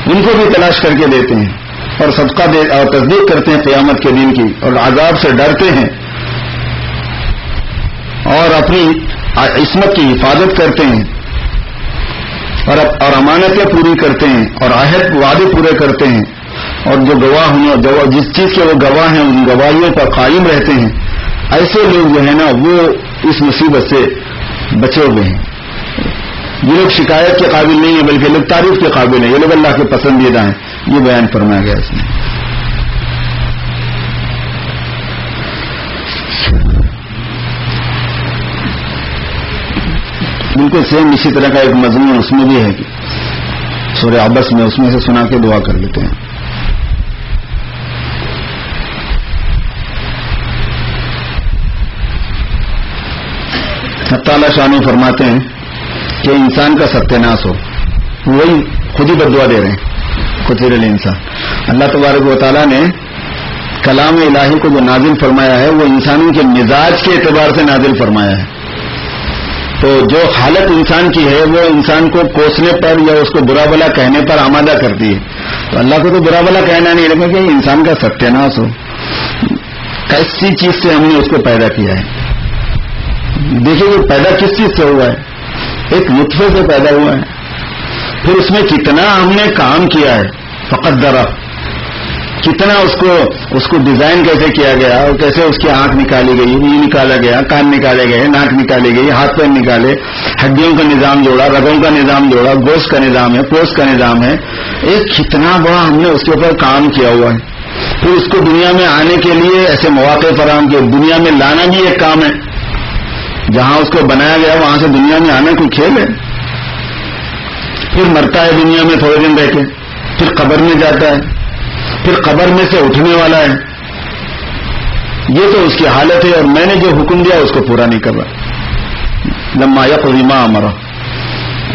ان کو بھی تلاش کر کے دیتے ہیں اور صدقہ دے اور تصدیق کرتے ہیں قیامت کے دن کی اور عذاب سے ڈرتے ہیں اور اپنی عصمت کی حفاظت کرتے ہیں اور امانتیں پوری کرتے ہیں اور عہد وعدے پورے کرتے ہیں اور جو گواہ جس چیز کے وہ گواہ ہیں ان گواہیوں پر قائم رہتے ہیں. ایسے لوگ جو ہے نا وہ اس مصیبت سے بچے ہوئے ہیں. یہ لوگ شکایت کے قابل نہیں ہیں بلکہ لوگ تعریف کے قابل ہیں. یہ لوگ اللہ کے پسندیدہ ہیں. یہ بیان فرمایا گیا اس میں. بالکل سیم اسی طرح کا ایک مضمون اس میں بھی ہے کہ سورہ عبس میں اس میں سے سنا کے دعا کر لیتے ہیں. تعالیٰ شانو فرماتے ہیں کہ انسان کا ستیہ ناش ہو، وہی خود ہی بددعا دے رہے ہیں خطیر الانسان. اللہ تبارک و تعالیٰ نے کلام الہی کو جو نازل فرمایا ہے وہ انسانوں کے مزاج کے اعتبار سے نازل فرمایا ہے. تو جو حالت انسان کی ہے وہ انسان کو کوسنے پر یا اس کو برا بھلا کہنے پر آمادہ کرتی ہے. تو اللہ کو تو برا بھلا کہنا نہیں لگے کہ انسان کا ستیہ ناش ہو. کیسی چیز سے ہم نے اس کو پیدا کیا ہے؟ دیکھیے وہ پیدا کس چیز سے ہوا ہے؟ ایک نطفے سے پیدا ہوا ہے. پھر اس میں کتنا ہم نے کام کیا ہے، فقط ذرا کتنا اس کو ڈیزائن کیسے کیا گیا اور کیسے اس کی آنکھ نکالی گئی، یہ نکالا گیا، کان نکالے گئے، ناک نکالی گئی، ہاتھ پیر نکالے، ہڈیوں کا نظام جوڑا، رگوں کا نظام جوڑا، گوشت کا نظام ہے، پوست کا نظام ہے. ایک کتنا بڑا ہم نے اس کے اوپر کام کیا ہوا ہے. پھر اس کو دنیا میں آنے کے لیے ایسے مواقع فراہم کیے. دنیا میں لانا بھی ایک کام ہے. جہاں اس کو بنایا گیا وہاں سے دنیا میں آنا کوئی کھیل ہے؟ پھر مرتا ہے دنیا میں تھوڑے دن رہ کے، پھر قبر میں جاتا ہے، پھر قبر میں سے اٹھنے والا ہے. یہ تو اس کی حالت ہے اور میں نے جو حکم دیا اس کو پورا نہیں کر رہا. لما یقضی ما امرہ.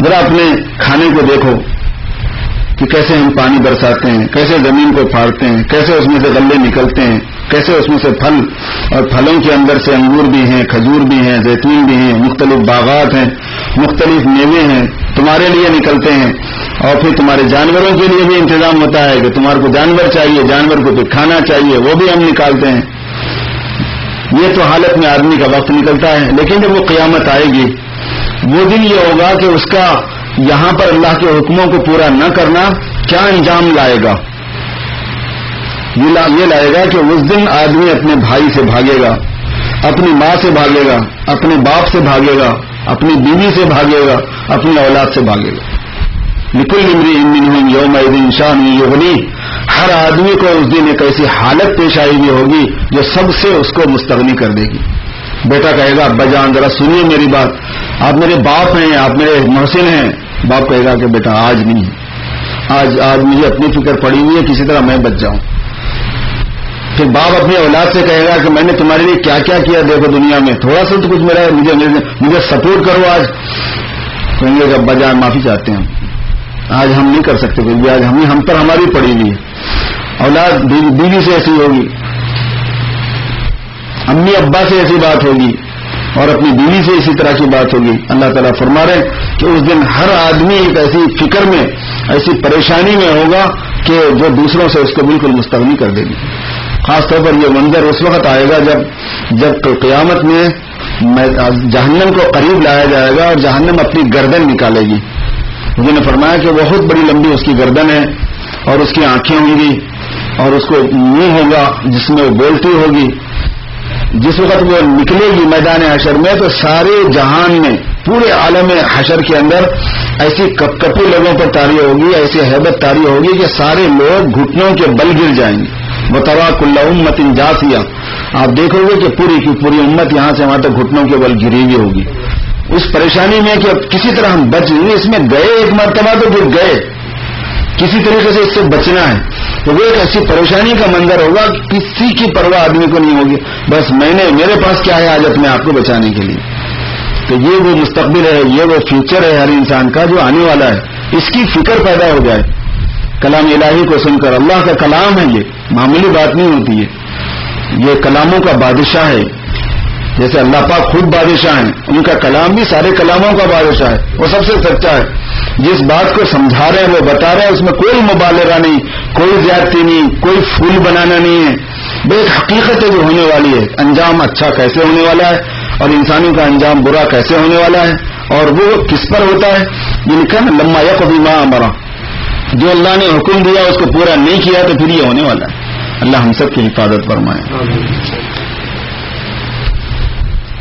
ذرا اپنے کھانے کو دیکھو کہ کیسے ہم پانی برساتے ہیں، کیسے زمین کو پھاڑتے ہیں، کیسے اس میں سے غلے نکلتے ہیں، کیسے اس میں سے پھل، اور پھلوں کے اندر سے انگور بھی ہیں، کھجور بھی ہیں، زیتون بھی ہیں، مختلف باغات ہیں، مختلف میوے ہیں تمہارے لیے نکلتے ہیں. اور پھر تمہارے جانوروں کے لیے بھی انتظام ہوتا ہے کہ تمہارے کو جانور چاہیے، جانور کو پھر کھانا چاہیے، وہ بھی ہم نکالتے ہیں. یہ تو حالت میں آدمی کا وقت نکلتا ہے. لیکن جب وہ قیامت آئے گی وہ دن یہ ہوگا کہ اس کا یہاں پر اللہ کے حکموں کو پورا نہ کرنا کیا انجام لائے گا. یہ لائے گا کہ اس دن آدمی اپنے بھائی سے بھاگے گا، اپنی ماں سے بھاگے گا، اپنے باپ سے بھاگے گا، اپنی بیوی سے بھاگے گا، اپنی اولاد سے بھاگے گا. لکل امرئ منہم یومئذ شأن یغنیہ. ہر آدمی کو اس دن ایک ایسی حالت پیش آئی ہوئی ہوگی جو سب سے اس کو مستغنی کر دے گی. بیٹا کہے گا ابا جان ذرا سنیے میری بات، آپ میرے باپ ہیں، آپ میرے محسن ہیں. باپ کہے گا کہ بیٹا آج نہیں، آج مجھے اپنی فکر پڑی ہوئی ہے، کسی طرح میں بچ جاؤں. پھر باپ اپنی اولاد سے کہے گا کہ میں نے تمہارے لیے کیا کیا کیا دیکھو دنیا میں، تھوڑا سا تو کچھ میرا مجھے سپورٹ کرو. آج کہیں گے کہ ابا جان معافی چاہتے ہیں، آج ہم نہیں کر سکتے کچھ بھی، آج ہم پر ہماری پڑی ہوئی ہے. اولاد بیوی سے ایسی ہوگی، امی ابا سے ایسی بات ہوگی اور اپنی بیوی سے اسی طرح کی بات ہوگی. اللہ تعالیٰ فرما رہے کہ اس دن ہر آدمی ایک ایسی فکر میں، ایسی پریشانی میں ہوگا کہ جو دوسروں سے اس کو بالکل مستغنی کر دے گی. خاص طور پر یہ منظر اس وقت آئے گا جب قیامت میں جہنم کو قریب لایا جائے گا اور جہنم اپنی گردن نکالے گی. انہوں نے فرمایا کہ بہت بڑی لمبی اس کی گردن ہے اور اس کی آنکھیں ہوں گی اور اس کو منہ ہوگا جس میں وہ بولتی ہوگی. جس وقت وہ نکلے گی میدان حشر میں تو سارے جہان میں، پورے عالم حشر کے اندر ایسی کپ کپی لوگوں پر طاری ہوگی، ایسی ہیبت طاری ہوگی کہ سارے لوگ گھٹنوں کے بل گر جائیں گے. وترى كل امة جاثیہ. آپ دیکھو گے کہ پوری کی پوری امت یہاں سے وہاں تک گھٹنوں کے بل گری ہوئی ہوگی. اس پریشانی میں کہ کسی طرح ہم بچ نہیں، اس میں گئے ایک مرتبہ تو پھر گئے، کسی طریقے سے اس سے بچنا ہے. تو وہ ایک ایسی پریشانی کا منظر ہوگا، کسی کی پرواہ آدمی کو نہیں ہوگی، بس میرے پاس کیا ہے آج اپنے آپ کو بچانے کے لیے. تو یہ وہ مستقبل ہے، یہ وہ فیوچر ہے ہر انسان کا جو آنے والا ہے، اس کی فکر پیدا ہو جائے. کلام الہی کو سن کر، اللہ کا کلام ہے، یہ معمولی بات نہیں ہوتی ہے، یہ کلاموں کا بادشاہ ہے. جیسے اللہ پاک خود بادشاہ ہیں، ان کا کلام بھی سارے کلاموں کا بادشاہ ہے، وہ سب سے سچا ہے. جس بات کو سمجھا رہے ہیں وہ بتا رہے ہیں، اس میں کوئی مبالغہ نہیں، کوئی زیادتی نہیں، کوئی پھول بنانا نہیں ہے. بے حقیقت ہے جو ہونے والی ہے، انجام اچھا کیسے ہونے والا ہے اور انسانوں کا انجام برا کیسے ہونے والا ہے، اور وہ کس پر ہوتا ہے. یہ لکھا نا لما یقضی ما امر، جو اللہ نے حکم دیا اس کو پورا نہیں کیا تو پھر یہ ہونے والا ہے. اللہ ہم سب کی حفاظت فرمائے.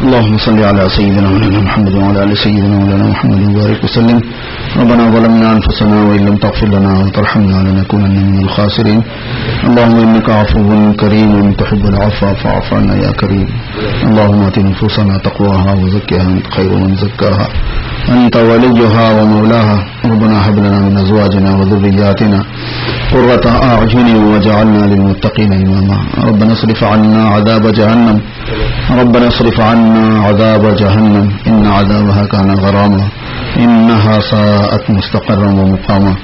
اللهم صل على سيدنا محمد وعلى آل سيدنا مولانا محمد وبارك وسلم. ربنا ظلمنا أنفسنا وإن لم تغفر لنا وترحمنا لنكونن من الخاسرين. اللهم إنك عفو كريم تحب العفو فاعف عنا يا كريم. اللهم آت نفوسنا تقواها وزكها أنت خير من زكاها أنت وليها ومولاها. ربنا هب لنا من أزواجنا وذرياتنا قرة أعين واجعلنا للمتقين إماما. ربنا اصرف عنا عذاب جهنم، ربنا اصرف عنا عذاب جهنم إن عذابها كان غراما إنها ساءت مستقرا ومقاما.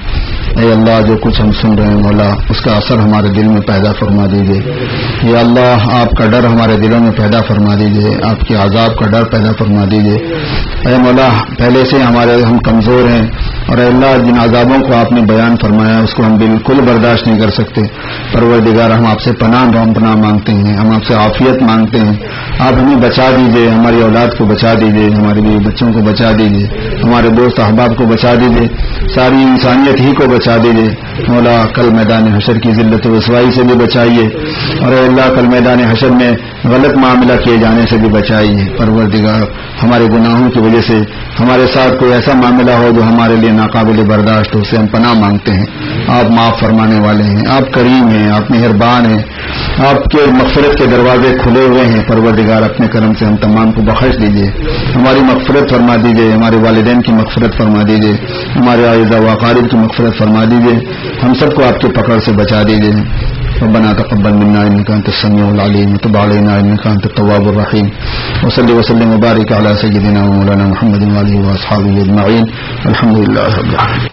اے اللہ جو کچھ ہم سن رہے ہیں مولا اس کا اثر ہمارے دل میں پیدا فرما دیجیے. یا اللہ آپ کا ڈر ہمارے دلوں میں پیدا فرما دیجیے، آپ کے عذاب کا ڈر پیدا فرما دیجیے. اے مولا پہلے سے ہم کمزور ہیں، اور اے اللہ جن عذابوں کو آپ نے بیان فرمایا اس کو ہم بالکل برداشت نہیں کر سکتے. پروردگار ہم آپ سے پناہ مانگتے ہیں، ہم آپ سے عافیت مانگتے ہیں. آپ ہمیں بچا دیجیے، ہماری اولاد کو بچا دیجیے، ہمارے بیوی بچوں کو بچا دیجیے، ہمارے دوست احباب کو بچا دیجیے، ساری انسانیت ہی کو بچا دیجیے. مولا کل میدان حشر کی ذلت و رسوائی سے بھی بچائیے، اور اے اللہ کل میدان حشر میں غلط معاملہ کیے جانے سے بھی بچائیے. پروردگار ہمارے گناہوں کی وجہ سے ہمارے ساتھ کوئی ایسا معاملہ ہو جو ہمارے لیے ناقابل برداشت ہو، اسے ہم پناہ مانگتے ہیں. آپ معاف فرمانے والے ہیں، آپ کریم ہیں، آپ مہربان ہیں، آپ کے مغفرت کے دروازے کھلے ہوئے ہیں. پروردگار اپنے کرم سے ہم تمام کو بخش دیجیے، ہماری مغفرت فرما دیجیے، ہمارے والدین کی مغفرت فرما دیجیے، ہمارے اعزاء و اقارب کی مغفرت فرما دیجیے. ہم سب کو آپ کے پکڑ سے بچا دیجیے. ربنا تقبل منا انك انت السميع العليم وتب علينا انك انت التواب الرحيم. وصلي وسلم وبارك على سيدنا ومولانا محمد وآله واصحابه اجمعين. الحمد لله رب العالمين.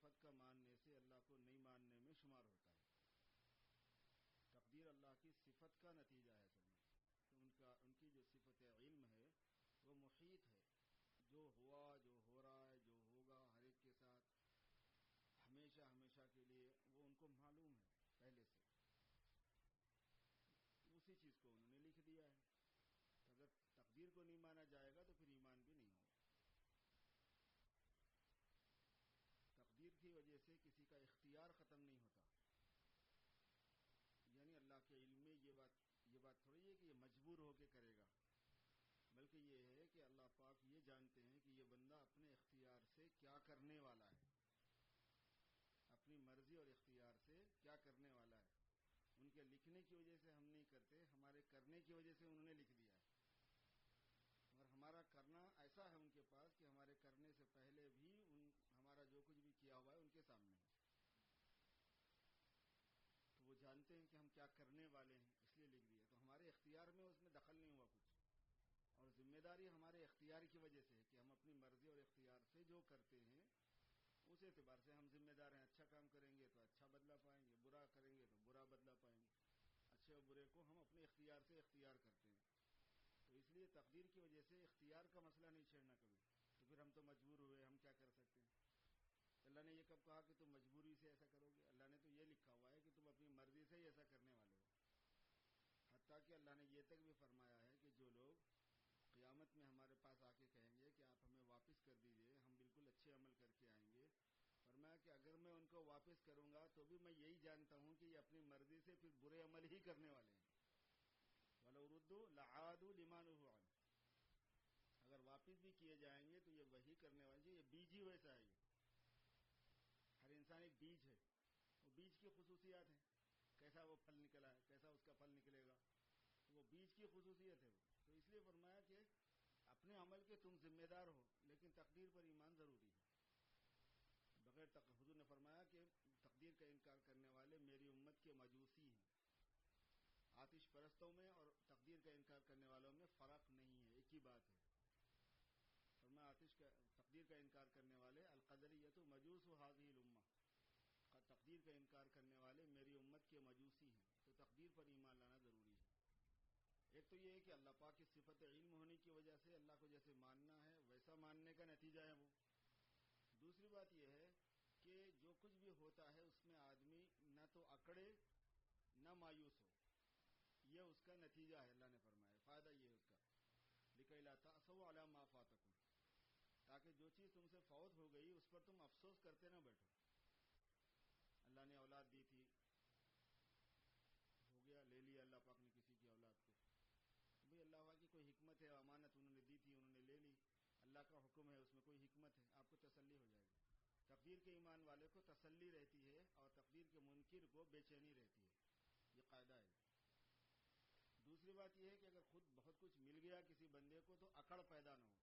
صفت کا ماننے سے اللہ کو نہیں ماننے میں شمار ہوتا ہے. تقدیر اللہ کی صفت کا نتیجہ ہے سب. تو ان کی جو صفت علم ہے وہ محیط ہے. جو ہوا، جو ہو رہا ہے، جو ہوگا ہر ایک کے ساتھ ہمیشہ ہمیشہ کے لیے، وہ ان کو معلوم ہے پہلے سے. اسی چیز کو انہوں نے لکھ دیا ہے. اگر تقدیر کو نہیں مانا جائے گا تو پھر ایمان بھی نہیں ہوگا. تقدیر کی وجہ سے کسی کا اختیار ختم نہیں ہوتا. یعنی اللہ کے علم میں یہ بات تھوڑی ہے کہ یہ مجبور ہو کے کرے گا، بلکہ یہ ہے کہ اللہ پاک یہ جانتے ہیں کہ یہ بندہ اپنے اختیار سے کیا کرنے والا ہے، اپنی مرضی اور اختیار سے کیا کرنے والا ہے. ان کے لکھنے کی وجہ سے ہم نہیں کرتے، ہمارے کرنے کی وجہ سے انہوں نے لکھ دیا ہے. اور ہمارا کرنا ایسا ہے ان کے پاس کہ ہمارے کرنے سے پہلے بھی ہمارا جو کچھ بھی کیا ہوا ہے ان کے سامنے ہے. تو وہ جانتے ہیں کہ ہم کیا کرنے والے ہیں، اس لیے لکھ دیا. تو ہمارے اختیار میں اس میں دخل نہیں ہوا کچھ. اور ذمہ داری ہمارے اختیار کی وجہ سے ہے کہ ہم اپنی مرضی اور اختیار سے جو کرتے ہیں اس اعتبار سے ہم ذمہ دار ہیں. اچھا کام کریں گے تو اچھا بدلہ پائیں گے، برا کریں گے تو برا بدلہ پائیں گے. اچھے اور برے کو ہم اپنے اختیار سے اختیار کرتے ہیں. تو اس لیے تقدیر کی وجہ سے اختیار کا مسئلہ نہیں چھیڑنا کبھی. تو پھر ہم تو مجبور ہوئے، ہم کیا کر سکتے ہیں. اللہ نے یہ کب کہا کہ تم مجبوری سے ایسا کرو گے؟ اللہ نے تو یہ لکھا ہوا ہے کہ تم اپنی مرضی سے ہی ایسا کرنے والے ہو. حتیٰ کہ اللہ نے یہ تک بھی فرمایا ہے کہ جو لوگ قیامت میں ہمارے پاس آ کے کہیں گے کہ آپ ہمیں واپس کر دیجئے، ہم بالکل اچھے عمل کر کے آئیں گے، فرمایا کہ اگر میں ان کو واپس کروں گا تو بھی میں یہی جانتا ہوں کہ یہ اپنی مرضی سے پھر برے عمل ہی کرنے والے ہیں. وَلَوْ رُدُّوا لَعَادُوا لِمَا نُهُوا عَنْهُ. اگر واپس بھی کیے جائیں گے تو یہ وہی کرنے والے ہیں. یہ بیج ہی ویسا ہے. ہر انسان ایک بیج ہے. وہ بیج کی خصوصیات ہیں، کیسا وہ پھل نکلا ہے، کیسا اس کا پھل نکلے گا، تو وہ بیج کی خصوصیت ہے. تو اس لیے فرمایا کہ اپنے عمل کے تم ذمہ دار ہو، لیکن تقدیر پر ایمان ضروری ہے. بغیر حضور نے فرمایا کہ تقدیر کا انکار کرنے والے میری امت کے مجوسی ہیں. آتش پرستوں میں اور تقدیر کا انکار کرنے والوں میں فرق نہیں ہے، ایک ہی بات ہے. فرمایا تقدیر کا انکار کرنے والے القدریۃ مجوس هذه الامہ، تقدیر کا انکار کرنے والے میری امت کے مجوسی ہیں. تو تقدیر پر ایمان لانا ضروری ہے. ایک تو یہ ہے کہ اللہ پاک کی صفت علم ہونے کی وجہ سے اللہ کو جیسے ماننا ہے ویسا ماننے کا نتیجہ ہے وہ. دوسری بات یہ ہے کہ جو کچھ بھی ہوتا ہے اس میں آدمی نہ تو اکڑے نہ مایوس ہو. یہ اس کا نتیجہ ہے. اللہ نے فرمایا فائدہ یہ ہے اس کا، لِكَيْ لَا تَأْسَوْا عَلَىٰ مَا فَاتَكُمْ، تاکہ جو چیز تم سے فوت ہو گئی اس پر تم افسوس کرتے نہ بیٹھو. اللہ نے اولاد دی تھی، ہو گیا، لے لیا اللہ پاک نے کسی کی اولاد کو. بھئی اللہ پاک کی کوئی حکمت ہے، امانت انہوں نے دی تھی، انہوں نے لے لی، اللہ کا حکم ہے، اس میں کوئی حکمت ہے، آپ کو تسلی ہو جائے گی. تقدیر کے ایمان والے کو تسلی رہتی ہے اور تقدیر کے منکر کو بے چینی رہتی ہے. یہ قاعدہ ہے. دوسری بات یہ ہے کہ اگر خود بہت کچھ مل گیا کسی بندے کو تو اکڑ پیدا نہ ہو.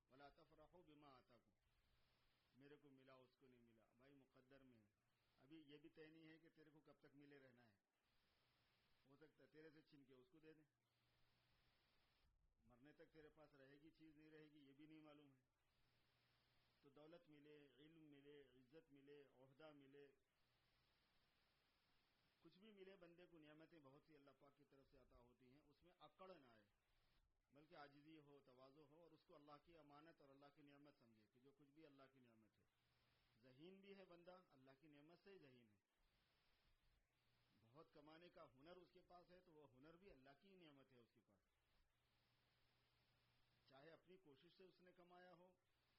وَلَا تَفْرَحُوا بِمَا آتَاكُمْ، میرے کو ملا اس کو نہیں ملا، بھائی مقدر میں ہے. ابھی یہ بھی طے نہیں ہے کہ تیرے کو کب تک ملے رہنا ہے. ہو سکتا ہے تیرے سے چھن کے اس کو دے دیں، مرنے تک تیرے پاس رہے گی چیز نہیں رہے گی یہ بھی نہیں معلوم ہے. تو دولت ملے، علم ملے، عزت ملے، عہدہ ملے، کچھ بھی ملے بندے کو، نعمتیں بہت سی اللہ پاک کی طرف سے عطا ہوتی ہیں، اس میں اکڑ نہ آئے بلکہ عاجزی ہو، تواضع ہو اور اس کو اللہ کی امانت اور اللہ کی نعمت سمجھے کہ جو کچھ بھی اللہ کی نعمت ہے. ذہین بھی ہے بندہ، اللہ کی نعمت سے ہی ذہین ہے. بہت کمانے کا ہنر اس کے پاس ہے تو وہ ہنر بھی اللہ کی نعمت ہے اس کے پاس. چاہے اپنی کوشش سے اس نے کمایا ہو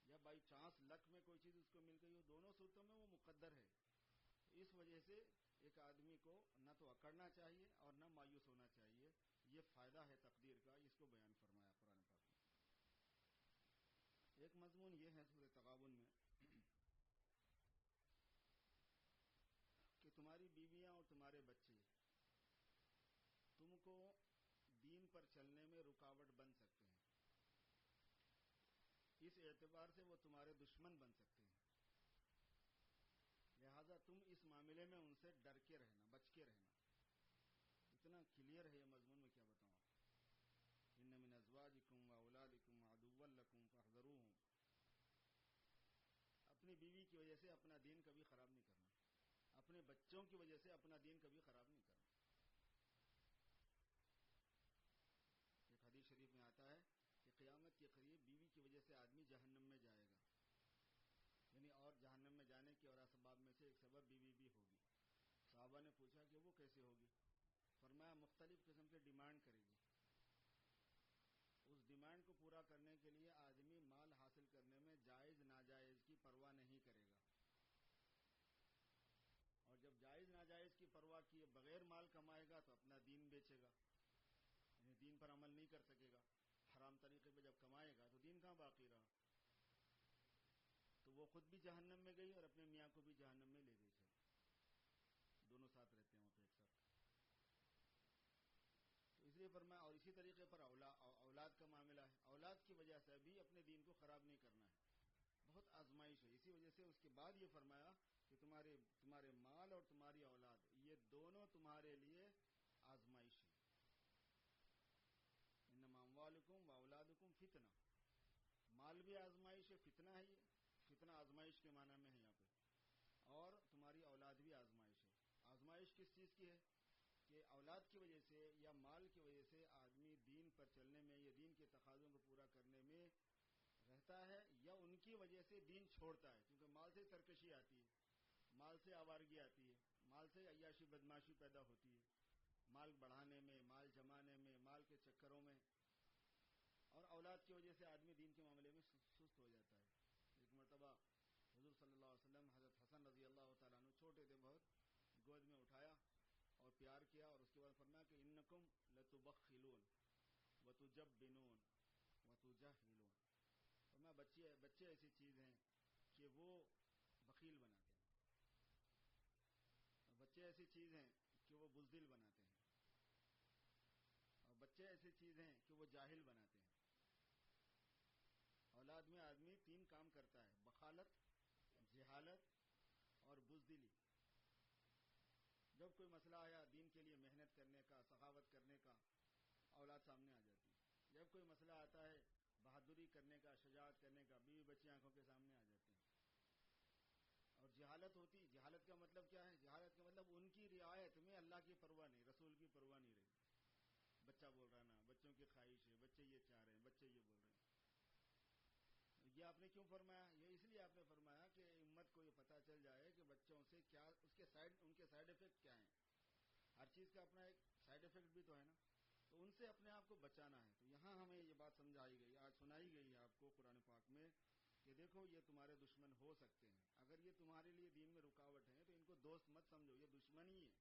یا بائی چانس لک میں کوئی چیز اس کو مل گئی ہو، دونوں صورتوں میں وہ مقدر ہے. اس وجہ سے ایک آدمی کو نہ تو اکڑنا چاہیے اور نہ مایوس ہونا چاہیے. یہ فائدہ ہے تقدیر کا، اس کو بیان فرمایا قرآن پاک میں. ایک مضمون یہ ہے سورۃ تغابن میں کہ تمہاری بیویاں اور تمہارے بچے تم کو دین پر چلنے میں رکاوٹ بن سکتے ہیں. اس اعتبار سے وہ تمہارے دشمن بن سکتے ہیں. لہذا تم اس معاملے میں ان سے ڈر کے رہنا، بچ کے رہنا. اتنا کلیئر ہے یہ مضمون، میں کیا بتاؤں آپ. ان من ازواجکم واولادکم عدوا لکم فاحذروہم. اپنی بیوی کی وجہ سے سے اپنا دین کبھی خراب نہیں کرنا، اپنے بچوں کی وجہ سے اپنا دین کبھی خراب نہیں کرنا۔ ایک حدیث شریف میں آتا ہے کہ قیامت کے قریب بیوی کی وجہ سے آدمی جہنم میں جائے گا، یعنی اور جہنم میں جانے کے اور اسباب میں سے ایک سبب بیوی بھی ہوگی۔ صحابہ نے پوچھا کہ وہ کیسے ہوگی؟ فرمایا مختلف قسم کے ڈیمانڈ کرے گی، اس ڈیمانڈ کو پورا کرنے کے لیے آدمی مال حاصل کرنے میں جائز ناجائز کی پرواہ نہیں کرے گا، اور جب جائز ناجائز کی پرواہ کیے بغیر مال کمائے گا تو اپنا دین بیچے گا، یعنی دین پر عمل نہیں کر سکے گا۔ حرام طریقے پہ جب کمائے گا تو دین کہاں باقی رہا؟ تو وہ خود بھی جہنم میں گئی اور اپنے میاں کو بھی جہنم میں لے گئی، دونوں ساتھ رہتے ہیں وہاں پہ ایک ساتھ۔ تو اس لیے فرمایا، اور اسی طریقے پر اولاد کا معاملہ ہے، اولاد کی وجہ سے بھی اپنے دین کو خراب نہیں کرنا ہے، بہت آزمائش ہے۔ اسی وجہ سے اس کے بعد یہ فرمایا کہ تمہارے مال اور تمہاری اولاد یہ دونوں تمہارے لیے آزمائش ہے۔ انما اموالکم واولادکم فتنہ، مال بھی آزمائش ہے، فتنہ ہے، یہ فتنہ آزمائش کے معنی میں ہے یہاں پہ، اور تمہاری اولاد بھی آزمائش ہے۔ آزمائش کس چیز کی ہے؟ کہ اولاد کی وجہ سے یا مال کی وجہ سے آدمی دین پر چلنے میں یا دین کے تقاضوں کو پورا کرنے میں رہتا ہے، یا ان کی وجہ سے دین چھوڑتا ہے، کیونکہ مال سے سرکشی آتی ہے، مال سے آوارگی آتی ہے، مال سے عیاشی بدماشی پیدا ہوتی ہے، مال بڑھانے میں، مال جمانے میں، مال کے چکروں میں، اور اولاد کی وجہ سے آدمی دین کے معاملے میں سست ہو جاتا ہے۔ ایک مرتبہ حضور صلی اللہ علیہ وسلم حضرت حسن رضی اللہ تعالیٰ عنہ چھوٹے تھے بہت، گود میں اٹھایا اور پیار کیا، اور اس کے بعد فرمایا کہ انکم لتبخلون وتجبنون وتجہلون، فرمایا بچے ایسی چیز ہیں کہ وہ بخیل بناتے ہیں، اور بچے ایسی چیز ہیں کہ وہ بزدل بناتے ہیں، اور بچے ایسی چیز ہیں کہ وہ جاہل بناتے ہیں۔ اولاد میں آدمی 3 کام کرتا ہے، بخالت، جہالت اور بزدلی۔ جب کوئی مسئلہ آیا دین کے لیے محنت کرنے کا، سخاوت کرنے کا، اولاد سامنے آ جاتی ہے۔ جب کوئی مسئلہ آتا ہے بہادری کرنے کا، شجاعت کرنے کا، بیوی بچے آنکھوں کے سامنے آ جاتے ہیں۔ اور جہالت ہوتی، جہالت کا مطلب کیا ہے؟ جہالت کا مطلب ان کی رعایت میں اللہ کی پرواہ نہیں، رسول کی پرواہ نہیں رہی۔ بچہ بول رہا نا، بچوں کی خواہش ہے، بچے یہ چاہ رہے ہیں، بچے یہ بول رہے ہیں۔ یہ آپ نے کیوں فرمایا؟ یہ اس لیے آپ نے فرمایا کہ امت کو یہ پتہ چل جائے کہ بچوں سے کیا ان کے سائیڈ ایفیکٹ کیا ہیں۔ ہر چیز کا اپنا ایک سائیڈ ایفیکٹ بھی تو ہے نا، تو ان سے اپنے آپ کو بچانا ہے۔ تو یہاں ہمیں یہ بات سمجھائی گئی، آج سنائی گئی ہے آپ کو قرآن پاک میں کہ دیکھو یہ تمہارے دشمن ہو سکتے ہیں، اگر یہ تمہارے لیے دین میں رکاوٹ ہے تو ان کو دوست مت سمجھو، یہ دشمن ہی ہے۔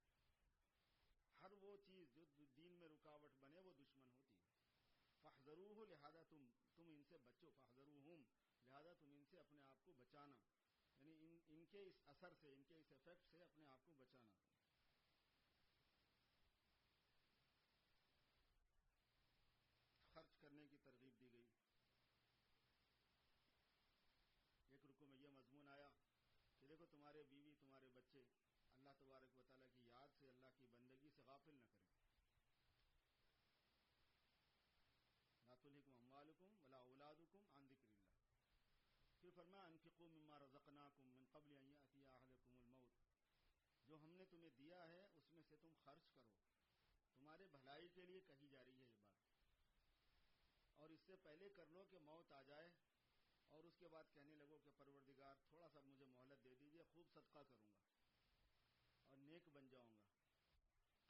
ہر وہ چیز جو دین میں رکاوٹ بنے وہ دشمن ہوتی ہے۔ فاحذروہ، لہذا تم ان سے بچو، فاحذروہم، لہذا تم ان سے اپنے آپ کو بچانا، یعنی ان کے اس اثر سے، ان کے اس ایفیکٹ سے اپنے آپ کو بچانا۔ خرچ کرنے کی ترغیب دی گئی۔ ایک رکوع میں یہ مضمون آیا کہ دیکھو تمہارے بیوی، تمہارے بچے اللہ تبارک و تعالیٰ کی یاد سے، اللہ کی بندگی سے غافل نہ کریں۔ لا تلہکم اموالکم ولا اولادکم عن ذکر اللہ۔ پھر فرمایا انفقوا مما رزقناکم من قبل ان یأتی احدکم الموت، جو ہم نے تمہیں دیا ہے اس میں سے تم خرچ کرو، تمہارے بھلائی کے لیے کہی جا رہی ہے یہ بات، اور اس سے پہلے کر لو کہ موت آ جائے، اور اس کے بعد کہنے لگو کہ پروردگار تھوڑا سا مجھے مہلت دے دیجیے، خوب صدقہ کروں گا اور نیک بن جاؤں گا۔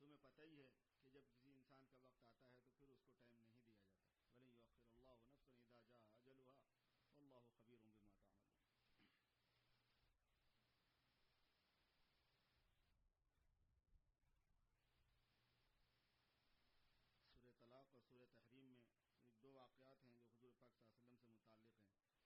تمہیں پتہ ہی ہے کہ جب کسی انسان کا وقت آتا ہے تو پھر اس کو ٹائم نہیں دیا جاتا۔ وَلَن يُؤَخِّرَ اللَّهُ نَفْسًا إِذَا جَاءَ أَجَلُهَا وَاللَّهُ خَبِيرٌ بِمَا تَعْمَلُونَ۔ سورہ طلاق اور سورہ تحریم میں ایک 2 واقعات ہیں جو حضور پاک صلی اللہ علیہ وسلم سے متعلق ہیں، ان کو بیان کیا گیا ہے۔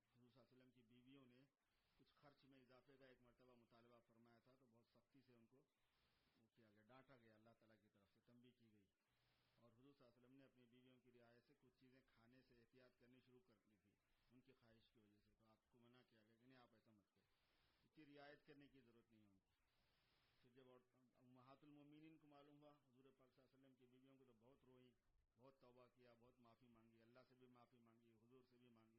حضور صلی اللہ علیہ وسلم کی بیویوں نے کچھ خرچ میں اضافے کا ایک مرتبہ مطالبہ فرمایا تھا، تو بہت سختی سے ان کو وہ کیا گیا، ڈانٹا گیا، اللہ تعالیٰ کی طرف سے تنبیہ کی گئی، اور حضور صلی اللہ علیہ وسلم نے اپنی بیویوں کی رعایت سے کچھ چیزیں کھانے سے احتیاط کرنی شروع کر دی تھی ان کی خواہش کی وجہ سے، تو آپ کو منع کیا گیا کہ نہیں آپ ایسا مت کریں، اتنی رعایت کرنے کی ضرورت نہیں ہے ان کی۔ پھر جب امہات المومنین کو معلوم ہوا، حضور پاک صلی اللہ علیہ وسلم کی بیویوں کو، تو بہت روئی، بہت توبہ کیا، بہت معافی مانگی، اللہ سے بھی معافی مانگی، حضور سے بھی مانگی،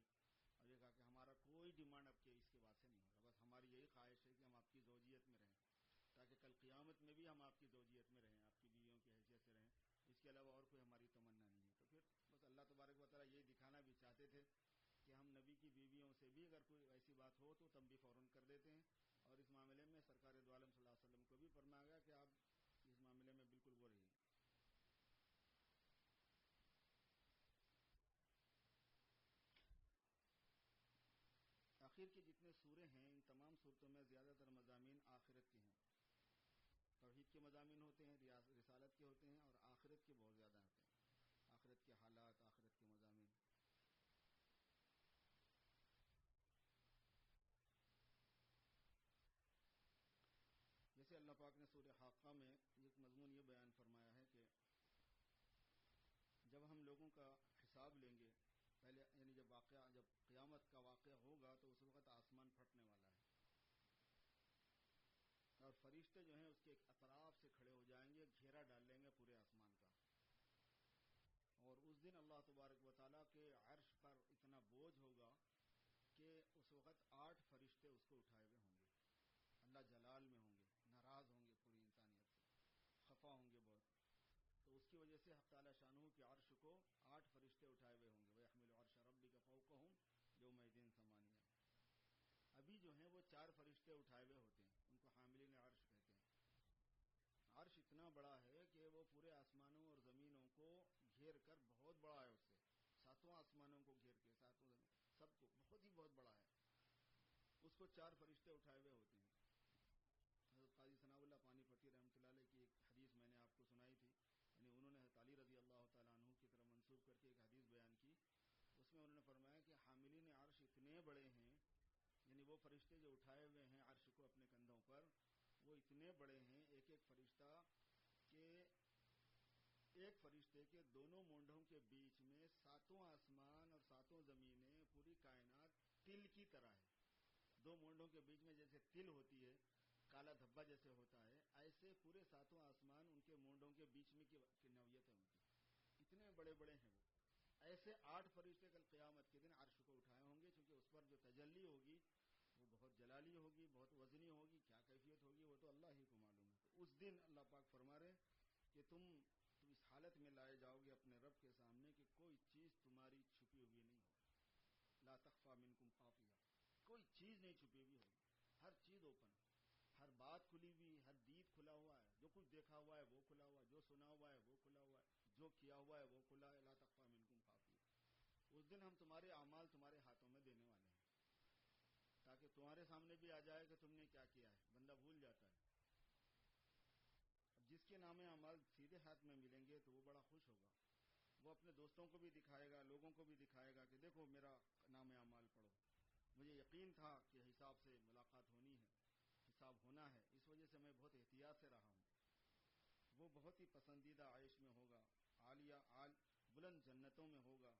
ڈیمانڈ اب کے اس کے بعد سے نہیں ہوگا. بس ہماری یہی خواہش ہے کہ ہم آپ کی زوجیت میں رہیں, تاکہ کل قیامت میں بھی ہم آپ کی زوجیت میں رہیں, آپ کی بیویوں کی حیثیت سے رہیں. اس کے علاوہ اور کوئی ہماری تمنا نہیں ہے. تو پھر بس اللہ تبارک و تعالیٰ یہ دکھانا بھی چاہتے تھے کہ ہم نبی کی بیویوں سے بھی اگر کوئی ایسی بات ہو تو تم بھی فوراً کر دیتے ہیں. اور اس معاملے میں سرکار دو عالم صلی اللہ علیہ وسلم کو بھی فرمایا گیا کہ آپ اس معاملے میں بالکل وہ رہیے. آخر کی جتنے سورے ہیں ان تمام صورتوں میں زیادہ تر مضامین آخرت کے ہیں. توحید کے مضامین ہوتے ہیں, رسالت کے ہوتے ہیں, اور آخرت کے بہت زیادہ ہوتے ہیں. آخرت کے حالات, آخرت کے مضامین. جیسے اللہ پاک نے سورہ حاقہ میں ایک مضمون یہ بیان فرمایا ہے کہ جب ہم لوگوں کا حساب لیں گے, پہلے یعنی جب قیامت کا واقعہ ہوگا تو اس وقت آسمان پھٹنے والا ہے, اور فرشتے جو ہیں اس کے اطراف سے کھڑے ہو جائیں گے, گھیرا ڈال لیں گے پورے آسمان کا. اور اس دن اللہ تبارک و تعالیٰ کے عرش پر اتنا بوجھ ہوگا کہ اس وقت 8 فرشتے اس کو اٹھائے ہوئے ہوں گے. اللہ جلال میں ہوں گے, ناراض ہوں گے پوری انسانیت سے, خفا ہوں گے بہت. تو اس کی وجہ سے حق تعالیٰ شانہ کے عرش کو 8 فرشتے اٹھائے ہوئے ہوں گے. وَيَحْمِلُ عَرْشَ رَبِّكَ فَوْقَهُمْ يَوْمَئِذٍ ثَمَانِيَةٌ. ابھی جو ہیں وہ 4 فرشتے اٹھائے ہوئے ہوتے ہیں, ان کو حاملین عرش کہتے ہیں. عرش اتنا بڑا ہے کہ وہ پورے آسمانوں اور زمینوں کو گھیر کر, بہت بڑا ہے, اس سے 7 آسمانوں کو گھیر کے 7 زمین سب کو بہت ہی بہت بڑا ہے. اس کو 4 فرشتے اٹھائے ہوئے ہوتے ہیں. حضرت قاضی ثناء اللہ پانی پتی رحمۃ اللہ علیہ کی ایک حدیث میں نے آپ کو سنائی تھی, یعنی انہوں نے حضرت علی رضی اللہ تعالیٰ عنہ کی طرف منسوب کر کے ایک حدیث بیان کی. اس میں انہوں نے فرمایا کہ حاملین عرش اتنے بڑے ہیں, یعنی وہ فرشتے جو اٹھائے ہوئے ہیں عرش کو اپنے کندھوں پر, وہ اتنے بڑے ہیں ایک ایک فرشتہ کہ ایک فرشتے کے دونوں مونڈوں کے بیچ میں 7 آسمان اور 7 زمینیں, پوری کائنات تل کی طرح ہے. 2 مونڈوں کے بیچ میں جیسے تل ہوتی ہے, کالا دھبا جیسے ہوتا ہے, ایسے پورے 7 آسمان ان کے مونڈوں کے بیچ میں کی نوعیت ہے ان کی. اتنے بڑے بڑے ہیں وہ. ایسے 8 فرشتے کل قیامت کے دن عرش کو اٹھائے ہوں گے, چونکہ اس پر جو تجلی ہوگی وہ بہت جلالی ہوگی, بہت وزنی ہوگی. کیا کیفیت ہوگی وہ تو اللہ ہی کو معلوم ہے. تو اس دن اللہ پاک فرما رہے کہ تم اس حالت میں لائے جاؤ گے اپنے رب کے سامنے کہ کوئی چیز تمہاری چھپی ہوئی نہیں ہوگی. لا تخفى منکم خافیہ, کوئی چیز نہیں چھپی ہوئی ہوگی, ہر چیز اوپن, ہر بات کھلی ہوئی, ہر دید کھلا ہوا ہے, جو کچھ دیکھا ہوا ہے وہ کھلا ہوا ہے, جو سنا ہوا ہے وہ کھلا ہوا ہے, جو کیا ہوا ہے وہ کھلا ہے. لا تخفى منکم خافیہ. اس دن ہم تمہارے اعمال تمہارے ہاتھوں میں دینے والے ہیں, تاکہ تمہارے سامنے بھی آ جائے کہ تم نے کیا کیا ہے. بندہ بھول جاتا ہے. جس کے نام اعمال سیدھے ہاتھ میں ملیں گے تو وہ بڑا خوش ہوگا. وہ اپنے دوستوں کو بھی دکھائے گا, لوگوں کو بھی دکھائے گا کہ دیکھو میرا نام اعمال پڑھو. مجھے یقین تھا کہ حساب سے ملاقات ہونی ہے, حساب ہونا ہے, اس وجہ سے میں بہت احتیاط سے رہا ہوں. وہ بہت ہی پسندیدہ عیش میں ہوگا, عالیہ بلند جنتوں میں ہوگا.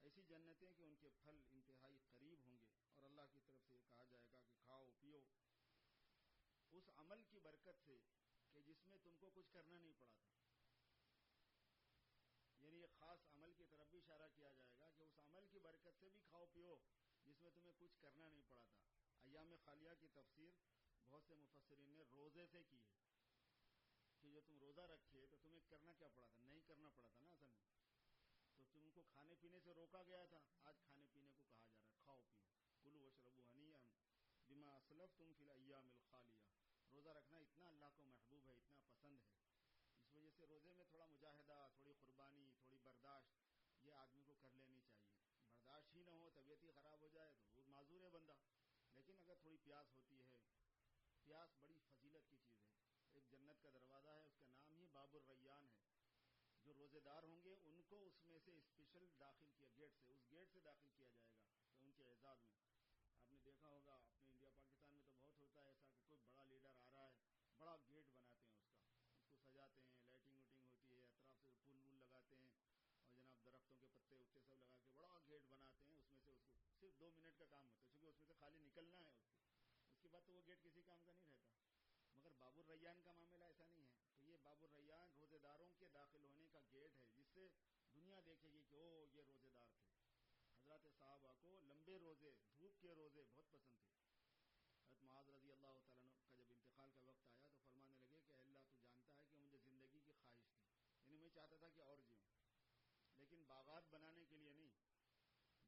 ایسی جنتیں کہ ان کے پھل انتہائی قریب ہوں گے, اور اللہ کی طرف سے یہ کہا جائے گا کہ کھاؤ پیو اس عمل کی برکت سے کہ جس میں تم کو کچھ کرنا نہیں پڑا تھا. یعنی ایک خاص عمل کی طرف بھی اشارہ کیا جائے گا کہ اس عمل کی برکت سے بھی کھاؤ پیو جس میں تمہیں کچھ کرنا نہیں پڑا تھا. ایام خالیہ کی تفسیر بہت سے مفسرین نے روزے سے کی ہے کہ جو تم روزہ رکھے تو تمہیں کرنا کیا پڑا تھا, نہیں کرنا پڑا تھا نا اصل میں, تو تم کو کھانے پینے سے روکا گیا تھا. آج کھانے پینے کو کہا جا رہا ہے کھاؤ پیو. کلوا واشربوا ہنیئا بما اسلفتم فی الایام الخالیہ. روزہ رکھنا اتنا اللہ کو محبوب ہے, اتنا پسند ہے. اس وجہ سے روزے میں تھوڑا مجاہدہ, تھوڑی قربانی, تھوڑی برداشت یہ آدمی کو کر لینی چاہیے. برداشت ہی نہ ہو, طبیعت ہی خراب ہو جائے تو وہ معذور ہے بندہ. لیکن اگر تھوڑی پیاس ہوتی ہے, پیاس بڑی فضیلت کی چیز ہے. ایک جنت کا دروازہ ہے, اس کا نام ہی باب الریان ہے. جو روزے دار ہوں گے ان کو اس میں سے اسپیشل داخل کیا, گیٹ سے, اس گیٹ سے داخل کیا جائے گا. تو ان کے اعزاز میں آپ نے دیکھا ہوگا اپنے انڈیا پاکستان میں تو بہت ہوتا ہے ایسا کہ کوئی بڑا لیڈر آ رہا ہے, بڑا گیٹ بناتے ہیں اس کو سجاتے ہیں, لائٹنگ ویٹنگ ہوتی ہے, اطراف سے پھول وول لگاتے ہیں, اور جناب درختوں کے پتے اتے سب لگا کے بڑا گیٹ بناتے ہیں. اس میں سے اس کو صرف 2 منٹ کا کام ہوتا ہے, چونکہ اس میں سے خالی نکلنا ہے اس کے بعد تو وہ گیٹ کسی کام کا نہیں رہتا. مگر باب الریان کا معاملہ ایسا نہیں ہے. تو یہ باب الریان روزے داروں کے داخل ہونے کا گیٹ ہے, جس سے دنیا دیکھے گی کہ او یہ روزے دار تھے. حضرات صحابہ کو لمبے روزے, دھوپ کے روزے بہت پسند تھے. حضرت معاذ رضی اللہ تعالیٰ عنہ کا جب انتقال کا وقت آیا تو فرمانے لگے کہ اللہ تو جانتا ہے کہ مجھے زندگی کی خواہش تھی، یعنی میں چاہتا تھا کہ اور جیوں، لیکن باغات بنانے کے لیے نہیں،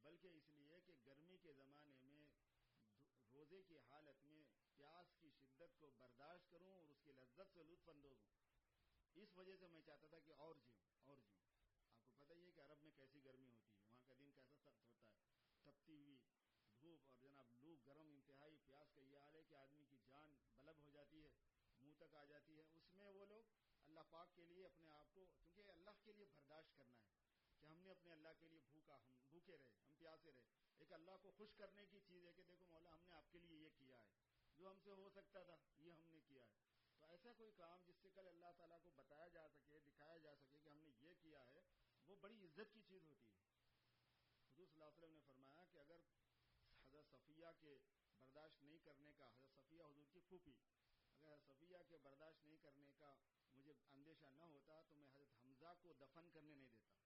بلکہ اس لیے کہ گرمی کے زمانے میں روزے کی حالت میں پیاس کی شدت کو برداشت کروں اور اس کی لذت سے لطف اندوز ہوں. اس وجہ سے میں چاہتا تھا کہ اور جیوں اور جیوں. آپ کو پتہ ہی ہے کہ عرب میں کیسی گرمی ہوتی ہے، وہاں کا دن کیسا سخت ہوتا ہے، تپتی ہوئی دھوپ اور جناب لو گرم انتہائی پیاس کا یہ حال ہے کہ آدمی کی جان بلب ہو جاتی ہے، منہ تک آ جاتی ہے. اس میں وہ لوگ اللہ پاک کے لیے اپنے آپ کو، کیونکہ اللہ کے لیے برداشت کرنا ہے کہ ہم نے اپنے اللہ کے لیے ہم بھوکے رہے، ہم پیاسے رہے. ایک اللہ کو خوش کرنے کی چیز ہے کہ دیکھو مولا ہم نے آپ کے لیے یہ کیا ہے، جو ہم سے ہو سکتا تھا یہ ہم نے کیا ہے. تو ایسا کوئی کام جس سے کل اللہ تعالیٰ کو بتایا جا سکے، دکھایا جا سکے کہ ہم نے یہ کیا ہے، وہ بڑی عزت کی چیز ہوتی ہے. حضور صلی اللہ علیہ وسلم نے فرمایا کہ اگر حضرت صفیہ کے برداشت نہیں کرنے کا، حضرت صفیہ حضور کی پھوپھی، اگر حضرت صفیہ کے برداشت نہیں کرنے کا مجھے اندیشہ نہ ہوتا تو میں حضرت حمزہ کو دفن کرنے نہیں دیتا.